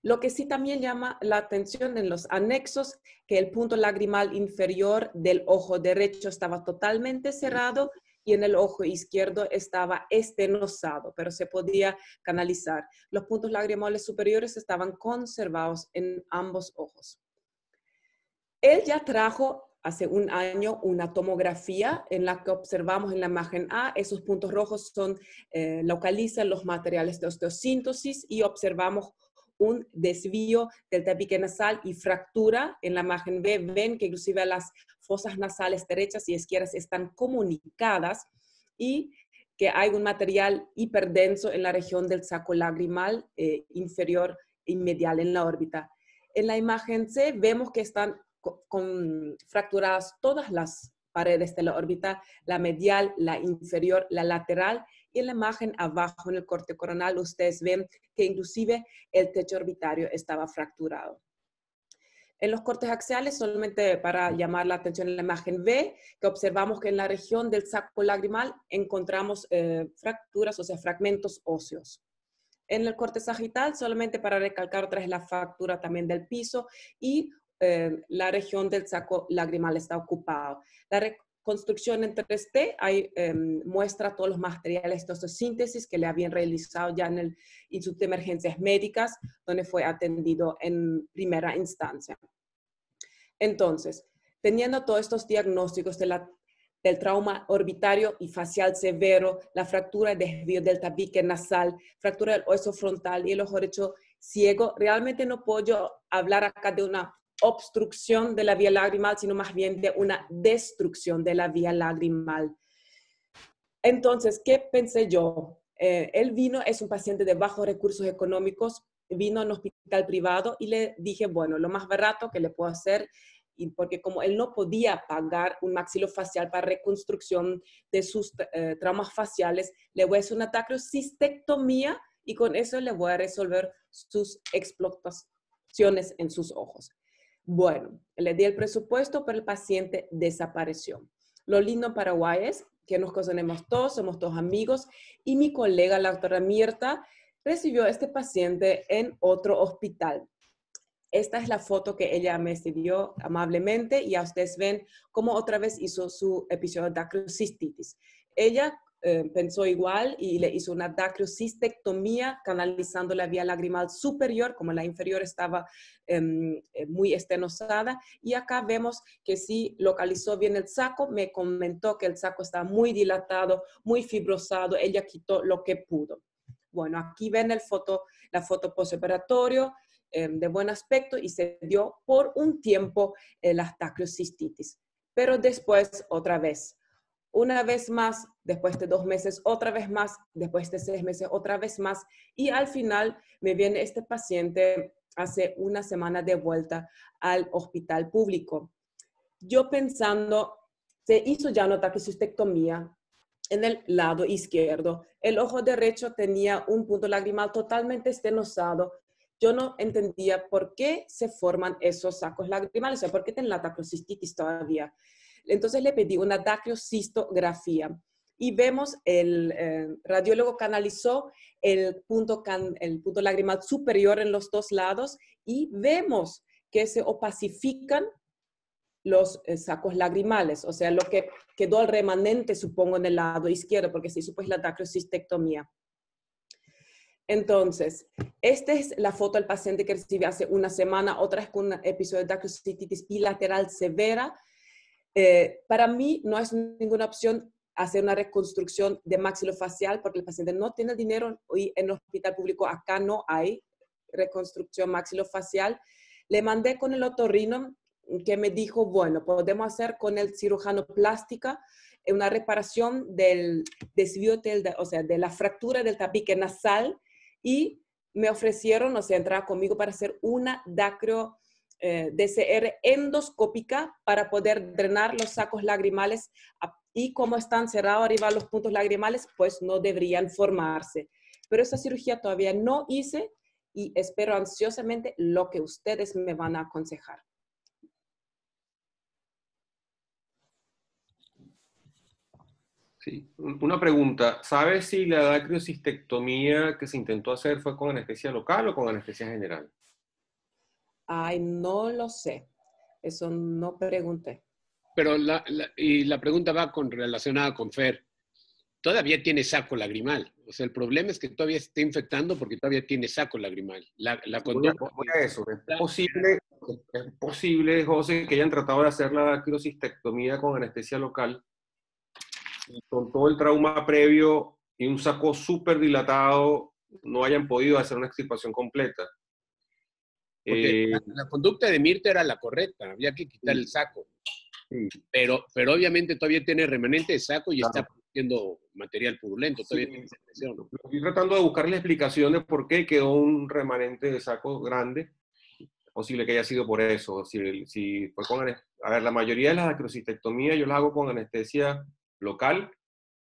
Speaker 11: Lo que sí también llama la atención en los anexos, que el punto lagrimal inferior del ojo derecho estaba totalmente cerrado y en el ojo izquierdo estaba estenosado, pero se podía canalizar. Los puntos lagrimales superiores estaban conservados en ambos ojos. Él ya trajo hace un año una tomografía en la que observamos en la imagen A, esos puntos rojos localizan los materiales de osteosíntesis y observamos un desvío del tabique nasal y fractura. En la imagen B ven que inclusive las fosas nasales derechas y izquierdas están comunicadas y que hay un material hiperdenso en la región del saco lagrimal inferior y medial en la órbita. En la imagen C vemos que están fracturadas todas las paredes de la órbita, la medial, la inferior, la lateral, y en la imagen abajo en el corte coronal ustedes ven que inclusive el techo orbitario estaba fracturado. En los cortes axiales, solamente para llamar la atención en la imagen B, que observamos que en la región del saco lagrimal encontramos fracturas, o sea, fragmentos óseos. En el corte sagital, solamente para recalcar otra vez la fractura también del piso y la región del saco lagrimal está ocupado. La reconstrucción en 3D muestra todos los materiales de osteosíntesis que le habían realizado ya en el Instituto de Emergencias Médicas, donde fue atendido en primera instancia. Entonces, teniendo todos estos diagnósticos del trauma orbitario y facial severo, la fractura de desvío del tabique nasal, fractura del hueso frontal y el ojo derecho ciego, realmente no puedo yo hablar acá de una obstrucción de la vía lagrimal, sino más bien de una destrucción de la vía lagrimal. Entonces, ¿qué pensé yo? Él vino, es un paciente de bajos recursos económicos, vino a un hospital privado y le dije, bueno, lo más barato que le puedo hacer, y porque como él no podía pagar un maxilofacial para reconstrucción de sus traumas faciales, le voy a hacer una dacrocistectomía y con eso le voy a resolver sus explotaciones en sus ojos. Bueno, le di el presupuesto, pero el paciente desapareció. Lo lindo en Paraguay es que nos conocemos todos, somos todos amigos, y mi colega, la doctora Mirta, recibió a este paciente en otro hospital. Esta es la foto que ella me cedió amablemente y ya ustedes ven cómo otra vez hizo su episodio de dacrocistitis. Ella pensó igual y le hizo una dacrocistectomía canalizando la vía lagrimal superior, como la inferior estaba muy estenosada. Y acá vemos que sí localizó bien el saco. Me comentó que el saco está muy dilatado, muy fibrosado. Ella quitó lo que pudo. Bueno, aquí ven la foto postoperatorio de buen aspecto y se dio por un tiempo la dacrocistitis. Pero después otra vez. Una vez más, después de 2 meses, otra vez más, después de 6 meses, otra vez más. Y al final me viene este paciente hace una semana de vuelta al hospital público. Yo pensando, se hizo ya una dacrocistectomía en el lado izquierdo. El ojo derecho tenía un punto lagrimal totalmente estenosado. Yo no entendía por qué se forman esos sacos lagrimales, o sea, por qué tienen la dacrocistitis todavía. Entonces le pedí una dacrocistografía y vemos el radiólogo canalizó el punto lagrimal superior en los 2 lados y vemos que se opacifican los sacos lagrimales, o sea, lo que quedó al remanente, supongo, en el lado izquierdo, porque se hizo pues la dacrocistectomía. Entonces, esta es la foto del paciente que recibí hace una semana, otra vez con un episodio de dacrocistitis bilateral severa. Para mí no es ninguna opción hacer una reconstrucción de maxilofacial porque el paciente no tiene dinero y en el hospital público acá no hay reconstrucción maxilofacial. Le mandé con el otorrino que me dijo, bueno, podemos hacer con el cirujano plástica una reparación del desvío, o sea, de la fractura del tabique nasal y me ofrecieron, o sea, entrar conmigo para hacer una dacro DCR endoscópica para poder drenar los sacos lagrimales y como están cerrados arriba los puntos lagrimales, pues no deberían formarse. Pero esa cirugía todavía no hice y espero ansiosamente lo que ustedes me van a aconsejar.
Speaker 4: Sí, una pregunta. ¿Sabes si la dacriocistectomía que se intentó hacer fue con anestesia local o con anestesia general?
Speaker 11: Ay, no lo sé. Eso no pregunté.
Speaker 8: Pero la pregunta va relacionada con Fer. Todavía tiene saco lagrimal. O sea, el problema es que todavía está infectando porque todavía tiene saco lagrimal.
Speaker 4: Voy a eso. Es posible, José, que hayan tratado de hacer la dacriocistectomía con anestesia local y con todo el trauma previo y un saco súper dilatado no hayan podido hacer una extirpación completa.
Speaker 8: Porque la conducta de Mirta era la correcta, había que quitar el saco. Sí. Pero obviamente todavía tiene remanente de saco y está produciendo material purulento, todavía tiene secreción.
Speaker 4: Estoy tratando de buscar la explicación de por qué quedó un remanente de saco grande. Es posible que haya sido por eso. Si fue con a ver, la mayoría de las dacriocistectomías yo las hago con anestesia local,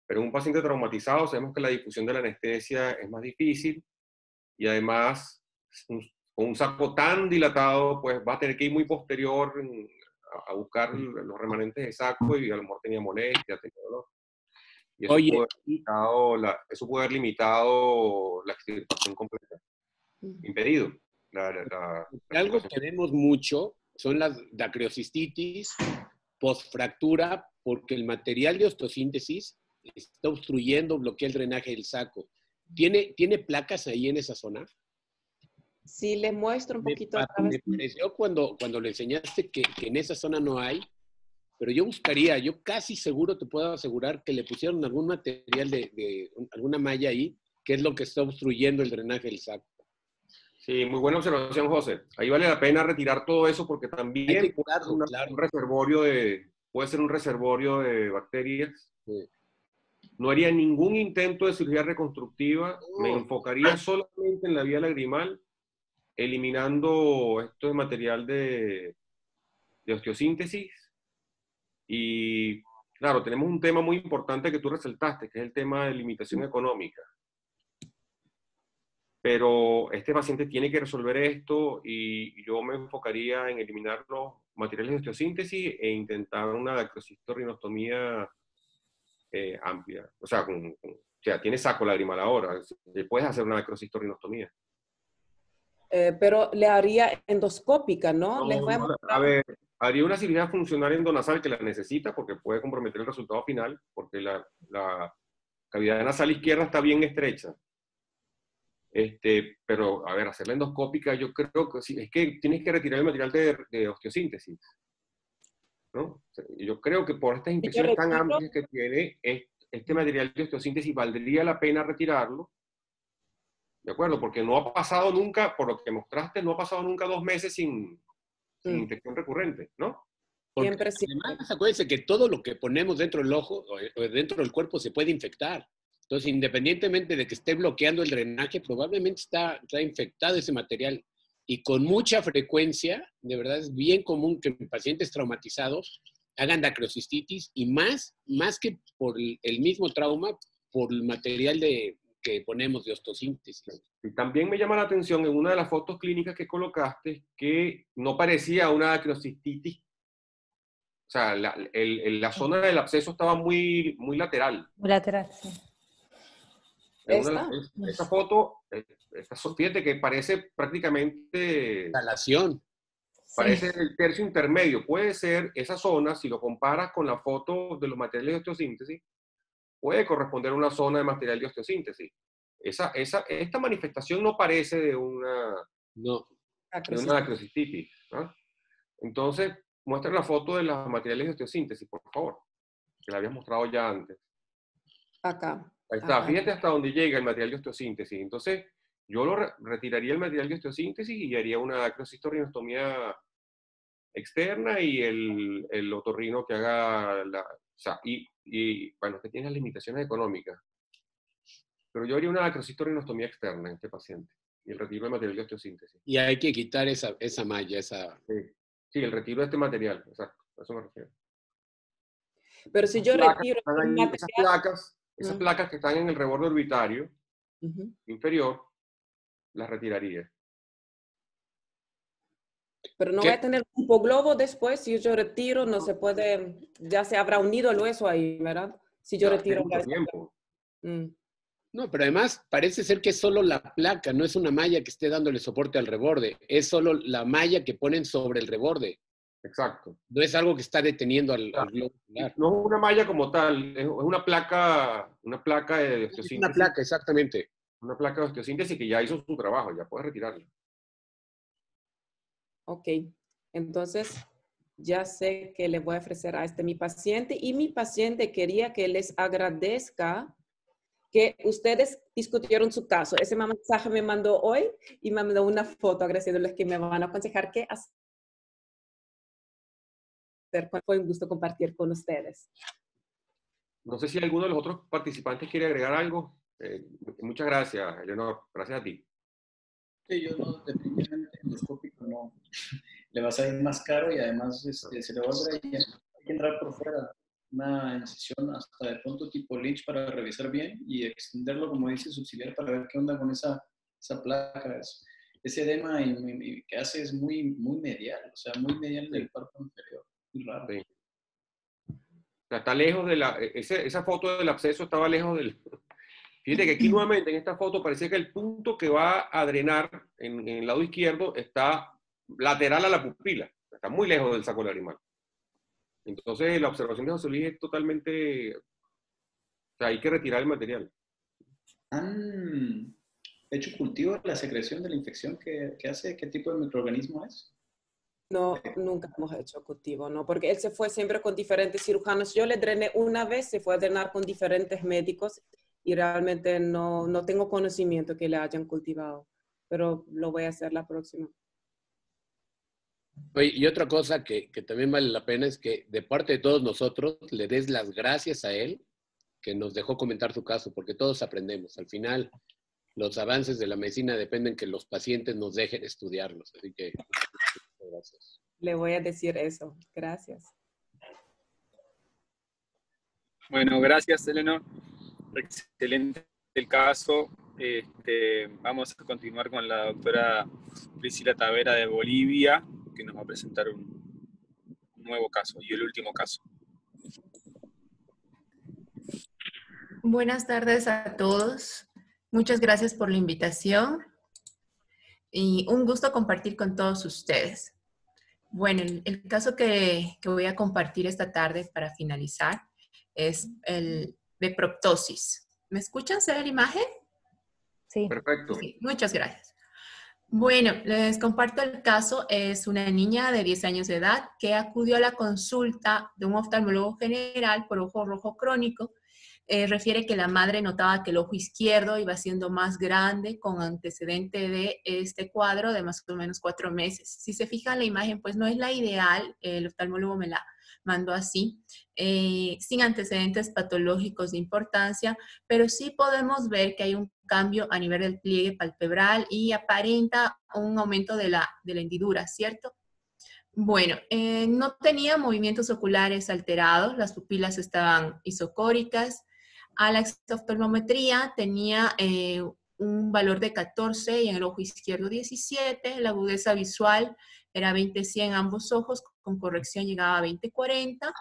Speaker 4: pero en un paciente traumatizado sabemos que la difusión de la anestesia es más difícil y además con un saco tan dilatado, pues va a tener que ir muy posterior a buscar los remanentes de saco y a lo mejor tenía molestia, tenía dolor. Y eso puede haber limitado la extirpación completa. Impedido.
Speaker 8: Algo que vemos mucho son las dacriocistitis postfractura porque el material de osteosíntesis está obstruyendo, bloquea el drenaje del saco. ¿Tiene placas ahí en esa zona?
Speaker 11: Sí, le muestro un poquito.
Speaker 8: Me pareció cuando le enseñaste que en esa zona no hay, pero yo buscaría, yo casi seguro te puedo asegurar que le pusieron algún material alguna malla ahí, que es lo que está obstruyendo el drenaje del saco.
Speaker 4: Sí, muy buena observación, José. Ahí vale la pena retirar todo eso porque también puede ser un reservorio de bacterias. Sí. No haría ningún intento de cirugía reconstructiva, me enfocaría solamente en la vía lagrimal, eliminando esto de material de osteosíntesis. Y claro, tenemos un tema muy importante que tú resaltaste, que es el tema de limitación económica. Pero este paciente tiene que resolver esto y yo me enfocaría en eliminar los materiales de osteosíntesis e intentar una dacriostorrinostomía amplia. O sea, tiene saco lagrimal ahora, puedes hacer una dacriostorrinostomía.
Speaker 11: Pero le haría endoscópica, ¿no?
Speaker 4: A ver, haría una cirugía funcional endonasal que la necesita porque puede comprometer el resultado final, porque la cavidad nasal izquierda está bien estrecha. Pero, a ver, hacer la endoscópica, yo creo que sí, es que tienes que retirar el material de osteosíntesis, ¿no? Yo creo que por estas infecciones tan amplias que tiene, este material de osteosíntesis valdría la pena retirarlo, ¿de acuerdo? Porque no ha pasado nunca, por lo que mostraste, no ha pasado nunca 2 meses sin infección recurrente, ¿no?
Speaker 8: Porque además, acuérdense que todo lo que ponemos dentro del ojo o dentro del cuerpo se puede infectar. Entonces, independientemente de que esté bloqueando el drenaje, probablemente está infectado ese material. Y con mucha frecuencia, de verdad, es bien común que pacientes traumatizados hagan dacriocistitis y más que por el mismo trauma, por el material que ponemos de osteosíntesis.
Speaker 4: Y también me llama la atención en una de las fotos clínicas que colocaste que no parecía una dacriocistitis. O sea, la zona del absceso estaba muy, muy lateral.
Speaker 10: Muy lateral, sí.
Speaker 4: Esa foto, fíjate que parece prácticamente...
Speaker 8: Instalación.
Speaker 4: Parece el tercio intermedio. Puede ser esa zona, si lo comparas con la foto de los materiales de osteosíntesis, puede corresponder a una zona de material de osteosíntesis. Esta manifestación no parece de una dacriocistitis, ¿no? Entonces, muestra la foto de los materiales de osteosíntesis, por favor, que la habías mostrado ya antes.
Speaker 11: Acá.
Speaker 4: Ahí está, fíjate hasta dónde llega el material de osteosíntesis. Entonces, yo retiraría el material de osteosíntesis y haría una dacriostorrinostomía externa y el otorrino que haga bueno, que tiene las limitaciones económicas. Pero yo haría una dacriostorrinostomía externa en este paciente y el retiro del material de osteosíntesis.
Speaker 8: Y hay que quitar esa malla,
Speaker 4: Sí, el retiro de este material, exacto, a eso me refiero.
Speaker 11: Pero si yo retiro
Speaker 4: esas placas que están en el reborde orbitario inferior, las retiraría.
Speaker 11: Pero no voy a tener un globo después, si yo retiro, no se puede, ya se habrá unido el hueso ahí, ¿verdad? Si yo
Speaker 4: Ya,
Speaker 11: retiro
Speaker 4: mucho
Speaker 11: la...
Speaker 4: tiempo.
Speaker 8: No, pero además parece ser que es solo la placa, no es una malla que esté dándole soporte al reborde, es solo la malla que ponen sobre el reborde.
Speaker 4: Exacto.
Speaker 8: No es algo que está deteniendo al globo ocular.
Speaker 4: No es una malla como tal, es una placa de
Speaker 8: Es
Speaker 4: osteosíntesis.
Speaker 8: una placa, exactamente.
Speaker 4: Una placa de osteosíntesis que ya hizo su trabajo, ya puedes retirarla.
Speaker 11: Ok, entonces ya sé que le voy a ofrecer a mi paciente, y mi paciente quería que les agradezca que ustedes discutieron su caso. Ese mensaje me mandó hoy y me mandó una foto agradeciéndoles que me van a aconsejar qué hacer. Fue un gusto compartir con ustedes.
Speaker 4: No sé si alguno de los otros participantes quiere agregar algo. Muchas gracias, Eleonor. Gracias a ti.
Speaker 3: Sí, yo no, definitivamente endoscópico no. Le va a salir más caro y además se le va a volver hay que entrar por fuera. Una incisión hasta de pronto tipo Lynch para revisar bien y extenderlo, como dice, subsidiar para ver qué onda con esa placa. Ese edema que hace es muy medial, o sea, muy medial del párpado inferior. Muy raro.
Speaker 4: Sí. O sea, está lejos de esa foto del absceso estaba lejos del... Fíjate que aquí nuevamente en esta foto parece que el punto que va a drenar en el lado izquierdo está lateral a la pupila. Está muy lejos del saco lagrimal. Entonces la observación de José Luis es totalmente... O sea, hay que retirar el material.
Speaker 3: ¿Han hecho cultivo de la secreción de la infección que hace? ¿Qué tipo de microorganismo es?
Speaker 11: No, nunca hemos hecho cultivo, no, porque él se fue siempre con diferentes cirujanos. Yo le drené una vez, se fue a drenar con diferentes médicos y realmente no tengo conocimiento que le hayan cultivado, pero lo voy a hacer la próxima.
Speaker 8: Oye, y otra cosa que también vale la pena es que de parte de todos nosotros le des las gracias a él que nos dejó comentar su caso, porque todos aprendemos. Al final, los avances de la medicina dependen que los pacientes nos dejen estudiarlos. Así que, muchas gracias.
Speaker 11: Le voy a decir eso. Gracias.
Speaker 9: Bueno, gracias, Eleanor. Excelente el caso. Vamos a continuar con la doctora Priscila Tavera de Bolivia, que nos va a presentar un nuevo caso y el último caso.
Speaker 12: Buenas tardes a todos. Muchas gracias por la invitación y un gusto compartir con todos ustedes. Bueno, el caso que voy a compartir esta tarde para finalizar es el de proptosis. ¿Me escuchan? ¿Se ve la imagen?
Speaker 10: Sí.
Speaker 4: Perfecto.
Speaker 12: Sí, muchas gracias. Bueno, les comparto el caso. Es una niña de 10 años de edad que acudió a la consulta de un oftalmólogo general por ojo rojo crónico. Refiere que la madre notaba que el ojo izquierdo iba siendo más grande con antecedente de este cuadro de más o menos 4 meses. Si se fijan la imagen, pues no es la ideal, el oftalmólogo me la mandó así, sin antecedentes patológicos de importancia, pero sí podemos ver que hay un cambio a nivel del pliegue palpebral y aparenta un aumento de la hendidura, ¿cierto? Bueno, no tenía movimientos oculares alterados, las pupilas estaban isocóricas. A la exoftalmometría tenía un valor de 14 y en el ojo izquierdo 17. La agudeza visual era 20/100 en ambos ojos, con corrección llegaba a 20/40.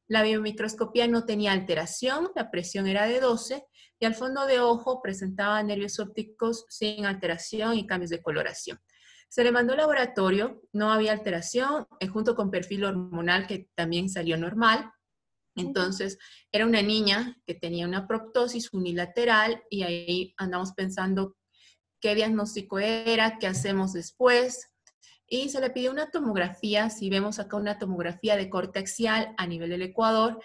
Speaker 12: La biomicroscopía no tenía alteración, la presión era de 12 y al fondo de ojo presentaba nervios ópticos sin alteración y cambios de coloración. Se le mandó al laboratorio, no había alteración, junto con perfil hormonal que también salió normal. Entonces, era una niña que tenía una proptosis unilateral y ahí andamos pensando qué diagnóstico era, qué hacemos después. Y se le pidió una tomografía. Si vemos acá una tomografía de corte axial a nivel del ecuador,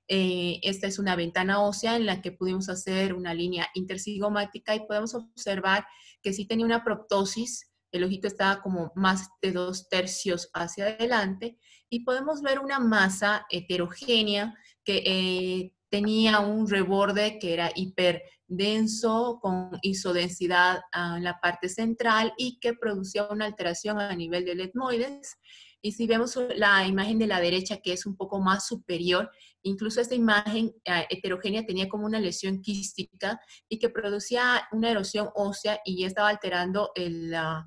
Speaker 12: esta es una ventana ósea en la que pudimos hacer una línea intercigomática y podemos observar que sí tenía una proptosis. El ojito estaba como más de 2/3 hacia adelante y podemos ver una masa heterogénea que tenía un reborde que era hiperdenso con isodensidad en la parte central y que producía una alteración a nivel del etmoides. Y si vemos la imagen de la derecha, que es un poco más superior, incluso esta imagen heterogénea tenía como una lesión quística y que producía una erosión ósea y ya estaba alterando el ala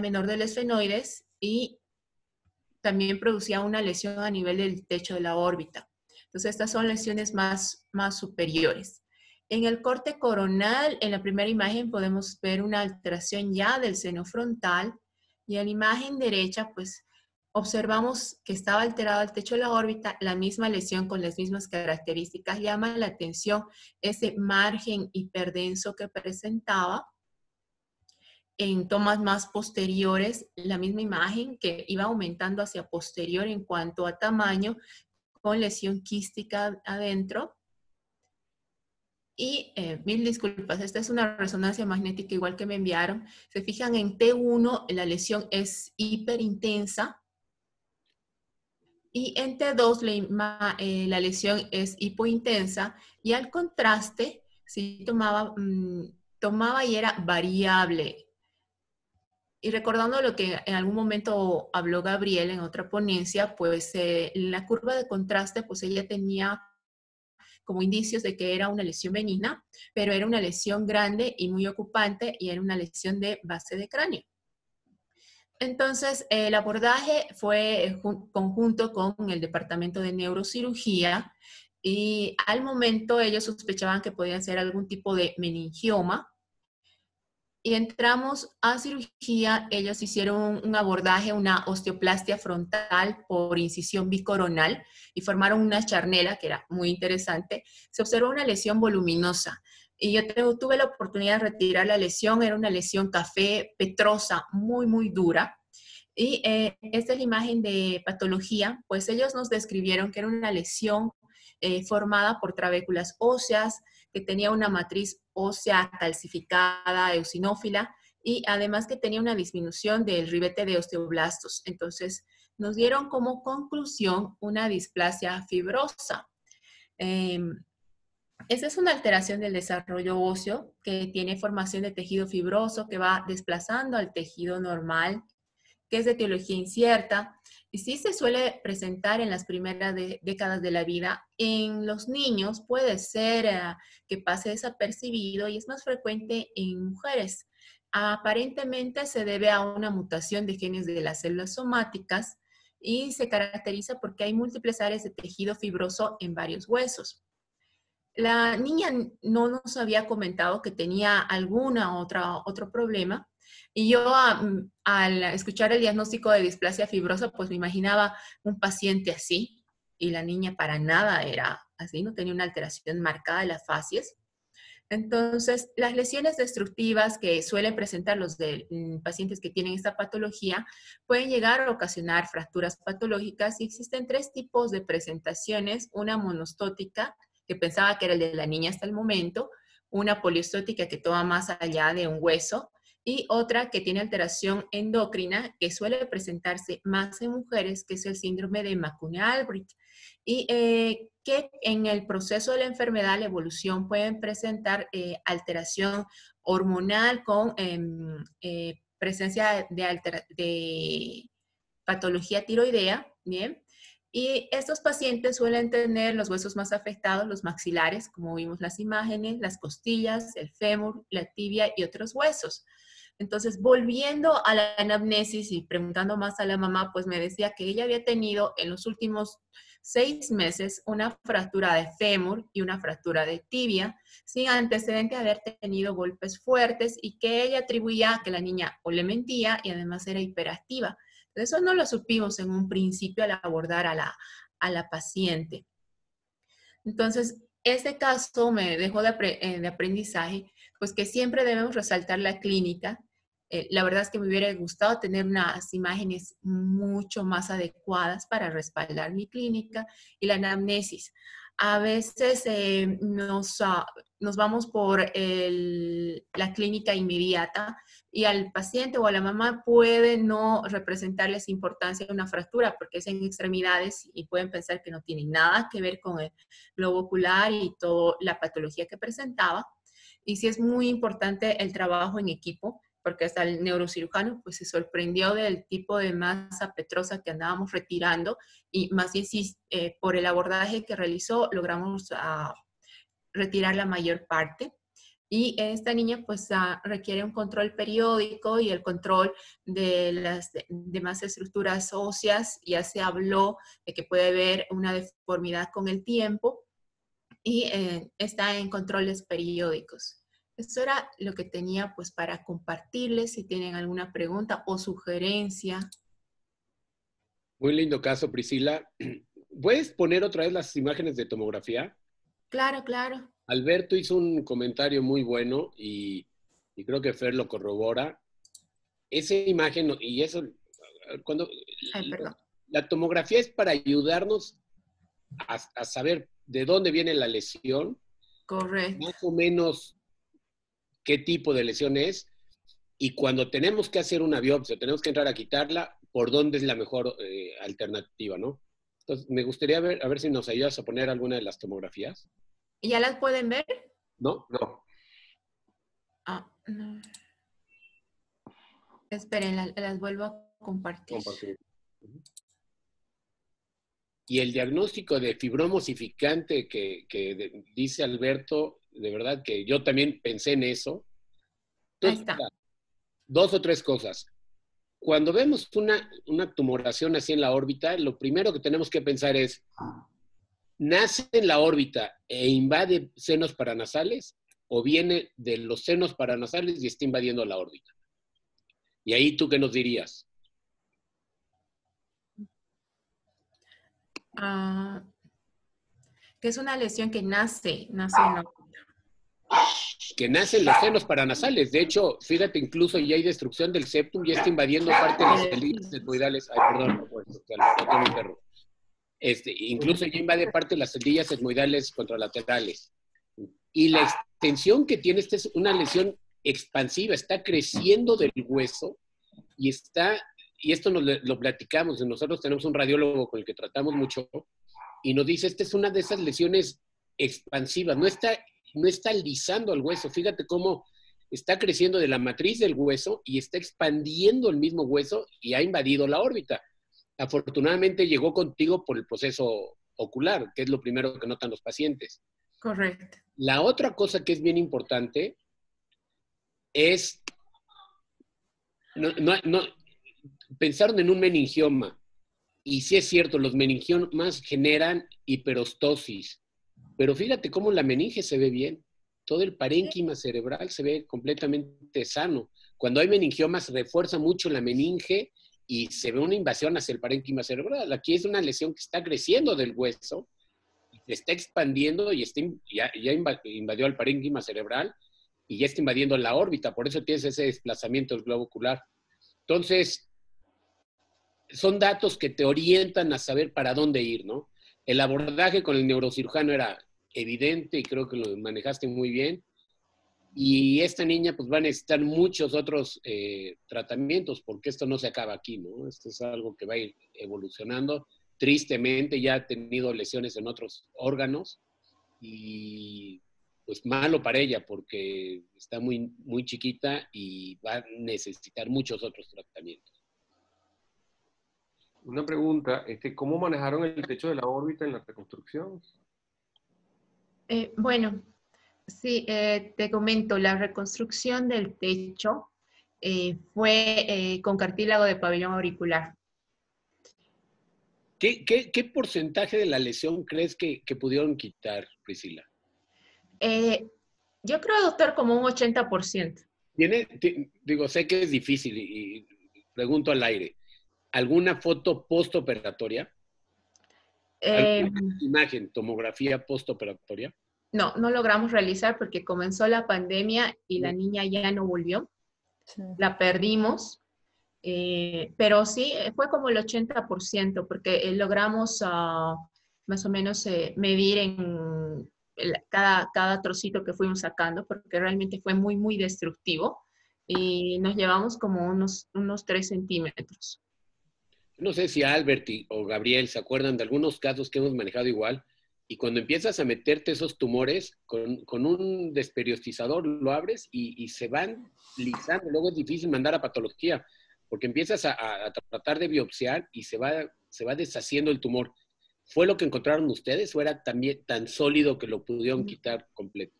Speaker 12: menor del esfenoides y también producía una lesión a nivel del techo de la órbita. Entonces, estas son lesiones más superiores. En el corte coronal, en la primera imagen podemos ver una alteración ya del seno frontal, y en la imagen derecha, pues, observamos que estaba alterado el techo de la órbita, la misma lesión con las mismas características. Llama la atención ese margen hiperdenso que presentaba. En tomas más posteriores, la misma imagen que iba aumentando hacia posterior en cuanto a tamaño, con lesión quística adentro. Y mil disculpas, esta es una resonancia magnética igual que me enviaron. Se fijan en T1, la lesión es hiperintensa. Y en T2 la lesión es hipointensa. Y al contraste, si tomaba y era variable. Y recordando lo que en algún momento habló Gabriel en otra ponencia, pues la curva de contraste, pues ella tenía como indicios de que era una lesión benigna, pero era una lesión grande y muy ocupante, y era una lesión de base de cráneo. Entonces, el abordaje fue conjunto con el departamento de neurocirugía, y al momento ellos sospechaban que podía ser algún tipo de meningioma. Y entramos a cirugía. Ellos hicieron un abordaje, una osteoplastia frontal por incisión bicoronal, y formaron una charnela que era muy interesante. Se observó una lesión voluminosa, y yo tuve la oportunidad de retirar la lesión. Era una lesión café petrosa, muy, muy dura. Y esta es la imagen de patología. Pues ellos nos describieron que era una lesión formada por trabéculas óseas, que tenía una matriz ósea calcificada, eosinófila, y además que tenía una disminución del ribete de osteoblastos. Entonces, nos dieron como conclusión una displasia fibrosa. Esa es una alteración del desarrollo óseo que tiene formación de tejido fibroso que va desplazando al tejido normal, que es de etiología incierta, y sí se suele presentar en las primeras décadas de la vida. En los niños puede ser que pase desapercibido, y es más frecuente en mujeres. Aparentemente se debe a una mutación de genes de las células somáticas, y se caracteriza porque hay múltiples áreas de tejido fibroso en varios huesos. La niña no nos había comentado que tenía otro problema, y yo al escuchar el diagnóstico de displasia fibrosa, pues me imaginaba un paciente así, y la niña para nada era así, no tenía una alteración marcada de las fascias. Entonces, las lesiones destructivas que suelen presentar los pacientes que tienen esta patología pueden llegar a ocasionar fracturas patológicas, y existen 3 tipos de presentaciones: una monostótica, que pensaba que era el de la niña hasta el momento; una poliostótica, que toma más allá de un hueso; y otra que tiene alteración endocrina, que suele presentarse más en mujeres, que es el síndrome de McCune-Albright. Y que en el proceso de la enfermedad, la evolución, pueden presentar alteración hormonal con presencia de patología tiroidea, ¿bien? Y estos pacientes suelen tener los huesos más afectados, los maxilares, como vimos las imágenes, las costillas, el fémur, la tibia y otros huesos. Entonces, volviendo a la anamnesis y preguntando más a la mamá, pues me decía que ella había tenido en los últimos 6 meses una fractura de fémur y una fractura de tibia, sin antecedente de haber tenido golpes fuertes, y que ella atribuía a que la niña o le mentía y además era hiperactiva. Eso no lo supimos en un principio al abordar a la paciente. Entonces, este caso me dejó de aprendizaje, pues que siempre debemos resaltar la clínica. La verdad es que me hubiera gustado tener unas imágenes mucho más adecuadas para respaldar mi clínica y la anamnesis. A veces nos vamos por la clínica inmediata, y al paciente o a la mamá puede no representarles importancia una fractura porque es en extremidades, y pueden pensar que no tiene nada que ver con el globo ocular y toda la patología que presentaba. Y sí es muy importante el trabajo en equipo, porque hasta el neurocirujano pues se sorprendió del tipo de masa petrosa que andábamos retirando, y más bien sí, por el abordaje que realizó logramos retirar la mayor parte. Y esta niña pues requiere un control periódico y el control de las demás estructuras óseas. Ya se habló de que puede haber una deformidad con el tiempo y está en controles periódicos. Eso era lo que tenía pues para compartirles. Si tienen alguna pregunta o sugerencia.
Speaker 8: Muy lindo caso, Priscila. ¿Puedes poner otra vez las imágenes de tomografía?
Speaker 12: Claro, claro.
Speaker 8: Alberto hizo un comentario muy bueno y creo que Fer lo corrobora. Esa imagen, y eso, cuando la tomografía es para ayudarnos a saber de dónde viene la lesión.
Speaker 12: Correcto.
Speaker 8: Más o menos qué tipo de lesión es, y cuando tenemos que hacer una biopsia, tenemos que entrar a quitarla, por dónde es la mejor alternativa, ¿no? Entonces, me gustaría a ver si nos ayudas a poner alguna de las tomografías.
Speaker 12: ¿Ya las pueden ver?
Speaker 8: ¿No? No.
Speaker 12: No. Esperen, las vuelvo a compartir.
Speaker 8: Y el diagnóstico de fibroma osificante que dice Alberto, de verdad que yo también pensé en eso. Entonces,
Speaker 12: ahí está.
Speaker 8: 2 o 3 cosas. Cuando vemos una tumoración así en la órbita, lo primero que tenemos que pensar es, ¿nace en la órbita e invade senos paranasales o viene de los senos paranasales y está invadiendo la órbita? Y ahí, ¿tú qué nos dirías?
Speaker 12: Que es una lesión que nace en la órbita.
Speaker 8: Que nace en los senos paranasales. De hecho, fíjate, incluso ya hay destrucción del septum, ya está invadiendo parte de las celillas etmoidales. Ay, perdón, mi perro. Incluso ya invade parte de las celillas etmoidales contralaterales. Y la extensión que tiene, esta es una lesión expansiva, está creciendo del hueso y esto lo platicamos, nosotros tenemos un radiólogo con el que tratamos mucho y nos dice, esta es una de esas lesiones expansivas, no está lisando el hueso, fíjate cómo está creciendo de la matriz del hueso y está expandiendo el mismo hueso y ha invadido la órbita. Afortunadamente llegó contigo por el proceso ocular, que es lo primero que notan los pacientes.
Speaker 12: Correcto.
Speaker 8: La otra cosa que es bien importante es, pensaron en un meningioma, y sí es cierto, los meningiomas generan hiperostosis, pero fíjate cómo la meninge se ve bien, todo el parénquima cerebral se ve completamente sano. Cuando hay meningiomas se refuerza mucho la meninge y se ve una invasión hacia el parénquima cerebral. Aquí es una lesión que está creciendo del hueso, se está expandiendo y ya invadió el parénquima cerebral y ya está invadiendo la órbita, por eso tienes ese desplazamiento del globo ocular. Entonces, son datos que te orientan a saber para dónde ir, ¿no? El abordaje con el neurocirujano era evidente y creo que lo manejaste muy bien. Y esta niña pues va a necesitar muchos otros tratamientos porque esto no se acaba aquí, ¿no? Esto es algo que va a ir evolucionando. Tristemente ya ha tenido lesiones en otros órganos y pues malo para ella porque está muy, muy chiquita y va a necesitar muchos otros tratamientos.
Speaker 4: Una pregunta, ¿cómo manejaron el techo de la órbita en la reconstrucción?
Speaker 12: Bueno, sí, te comento, la reconstrucción del techo fue con cartílago de pabellón auricular.
Speaker 8: ¿Qué porcentaje de la lesión crees que pudieron quitar, Priscila?
Speaker 12: Yo creo, doctor, como un 80%.
Speaker 8: Digo, sé que es difícil y pregunto al aire. ¿Alguna foto postoperatoria? ¿Alguna imagen, tomografía postoperatoria?
Speaker 12: No logramos realizar porque comenzó la pandemia y la niña ya no volvió. Sí. La perdimos. Pero sí, fue como el 80%, porque logramos más o menos medir en cada trocito que fuimos sacando, porque realmente fue muy, muy destructivo, y nos llevamos como unos 3 centímetros.
Speaker 8: No sé si Albert o Gabriel se acuerdan de algunos casos que hemos manejado igual, y cuando empiezas a meterte esos tumores, con un desperiostizador lo abres y se van lisando, luego es difícil mandar a patología, porque empiezas a tratar de biopsiar y se va deshaciendo el tumor. ¿Fue lo que encontraron ustedes o era también tan sólido que lo pudieron quitar completo?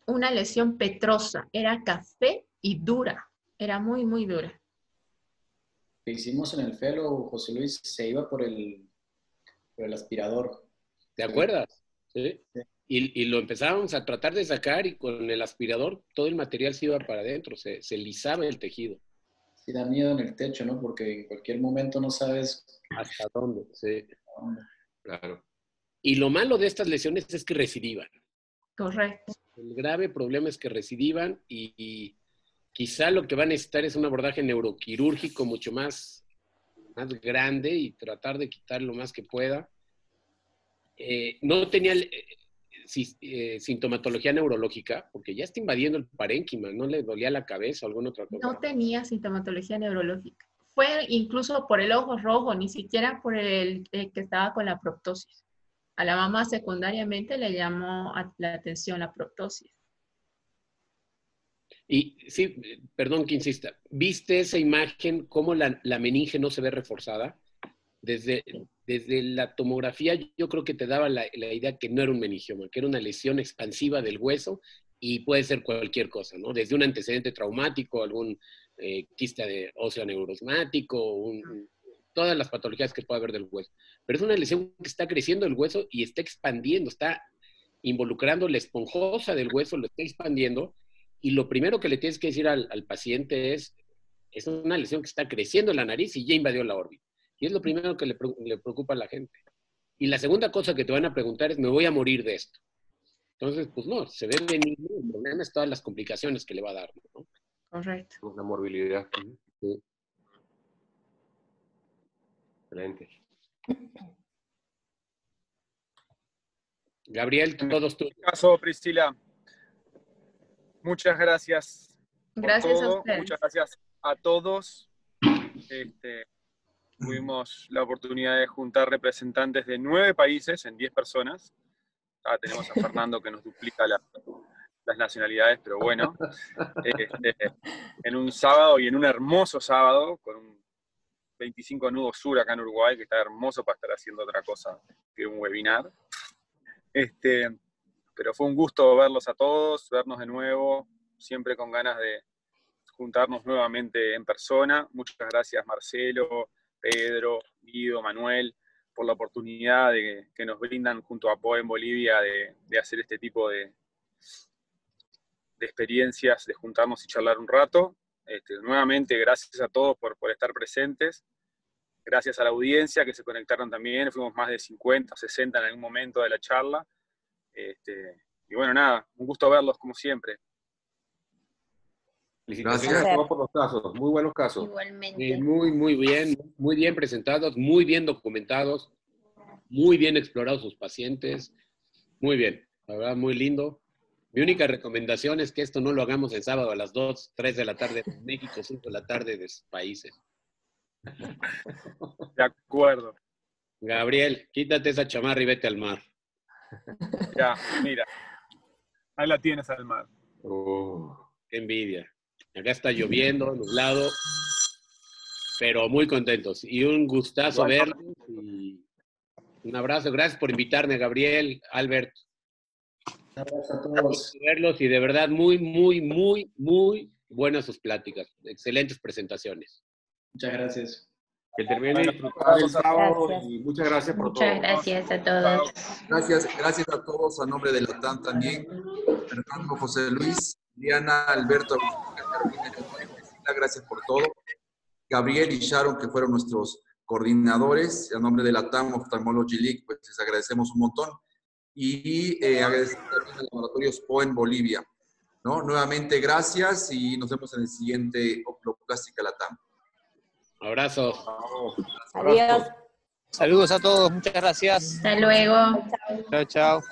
Speaker 12: una lesión petrosa, era café y dura, era muy, muy dura.
Speaker 3: Que hicimos en el fellow, José Luis, se iba por el aspirador.
Speaker 8: ¿Te acuerdas? Sí. Y lo empezábamos a tratar de sacar y con el aspirador todo el material se iba para adentro, se lisaba el tejido.
Speaker 3: Sí, da miedo en el techo, ¿no? Porque en cualquier momento no sabes
Speaker 8: hasta dónde. Sí.
Speaker 4: Claro.
Speaker 8: Y lo malo de estas lesiones es que recidivan.
Speaker 12: Correcto.
Speaker 8: El grave problema es que recidivan y quizá lo que va a necesitar es un abordaje neuroquirúrgico mucho más grande y tratar de quitar lo más que pueda. No tenía sintomatología neurológica, porque ya está invadiendo el parénquima, no le dolía la cabeza o alguna otra cosa.
Speaker 12: No tenía sintomatología neurológica. Fue incluso por el ojo rojo, ni siquiera por el que estaba con la proptosis. A la mamá secundariamente le llamó la atención la proptosis.
Speaker 8: Y sí, perdón que insista, ¿viste esa imagen cómo la meninge no se ve reforzada? Desde la tomografía yo creo que te daba la idea que no era un meningioma, que era una lesión expansiva del hueso y puede ser cualquier cosa, ¿no? Desde un antecedente traumático, algún quiste de óseo neurosmático, todas las patologías que puede haber del hueso. Pero es una lesión que está creciendo el hueso y está expandiendo, está involucrando la esponjosa del hueso, lo está expandiendo, y lo primero que le tienes que decir al paciente es una lesión que está creciendo en la nariz y ya invadió la órbita. Y es lo primero que le preocupa a la gente. Y la segunda cosa que te van a preguntar es, ¿me voy a morir de esto? Entonces, pues no, se ve benigno, el problema es todas las complicaciones que le va a dar, ¿no?
Speaker 12: Correcto.
Speaker 4: La morbilidad. Sí. Excelente.
Speaker 8: Gabriel, todos tú.
Speaker 9: Caso, Priscila. Muchas gracias.
Speaker 12: Gracias
Speaker 9: por todo.
Speaker 12: a ustedes.
Speaker 9: Muchas gracias a todos. Tuvimos la oportunidad de juntar representantes de 9 países en 10 personas. Tenemos a Fernando que nos duplica las nacionalidades, pero bueno. En un sábado y en un hermoso sábado, con un 25 nudos sur acá en Uruguay, que está hermoso para estar haciendo otra cosa que un webinar. Pero fue un gusto verlos a todos, vernos de nuevo, siempre con ganas de juntarnos nuevamente en persona. Muchas gracias Marcelo, Pedro, Guido, Manuel, por la oportunidad que nos brindan junto a POE en Bolivia de hacer este tipo de experiencias, de juntarnos y charlar un rato. Nuevamente, gracias a todos por estar presentes. Gracias a la audiencia que se conectaron también. Fuimos más de 50, 60 en algún momento de la charla. Y bueno, nada, un gusto verlos como siempre.
Speaker 4: Felicitaciones a todos por los casos, muy buenos casos.
Speaker 6: Igualmente.
Speaker 8: Sí, muy bien presentados, muy bien documentados, muy bien explorados sus pacientes, muy bien, la verdad, muy lindo. Mi única recomendación es que esto no lo hagamos el sábado a las 2, 3 de la tarde en México, 5 de la tarde de sus países.
Speaker 9: De acuerdo.
Speaker 8: Gabriel, quítate esa chamarra y vete al mar.
Speaker 9: Ya, mira. Ahí la tienes al mar.
Speaker 8: Qué envidia. Acá está lloviendo, nublado, pero muy contentos. Y un gustazo verlos. Y un abrazo. Gracias por invitarme, Gabriel, Albert.
Speaker 3: Un abrazo a todos.
Speaker 8: Verlos y de verdad muy buenas sus pláticas. Excelentes presentaciones.
Speaker 3: Muchas gracias.
Speaker 4: Que termine de disfrutar el sábado y muchas gracias por todo.
Speaker 6: Muchas gracias a todos.
Speaker 13: Gracias a todos, a nombre de la TAM también. Fernando, José Luis, Diana, Alberto, gracias por todo. Gabriel y Sharon, que fueron nuestros coordinadores, a nombre de la TAM Ophthalmology League, pues les agradecemos un montón. Y agradecemos también al Laboratorio POE en Bolivia, ¿no? Nuevamente, gracias y nos vemos en el siguiente Oculoplástica Latam.
Speaker 8: Abrazo.
Speaker 10: Adiós.
Speaker 14: Saludos a todos, muchas gracias.
Speaker 6: Hasta luego.
Speaker 14: Chao, chao.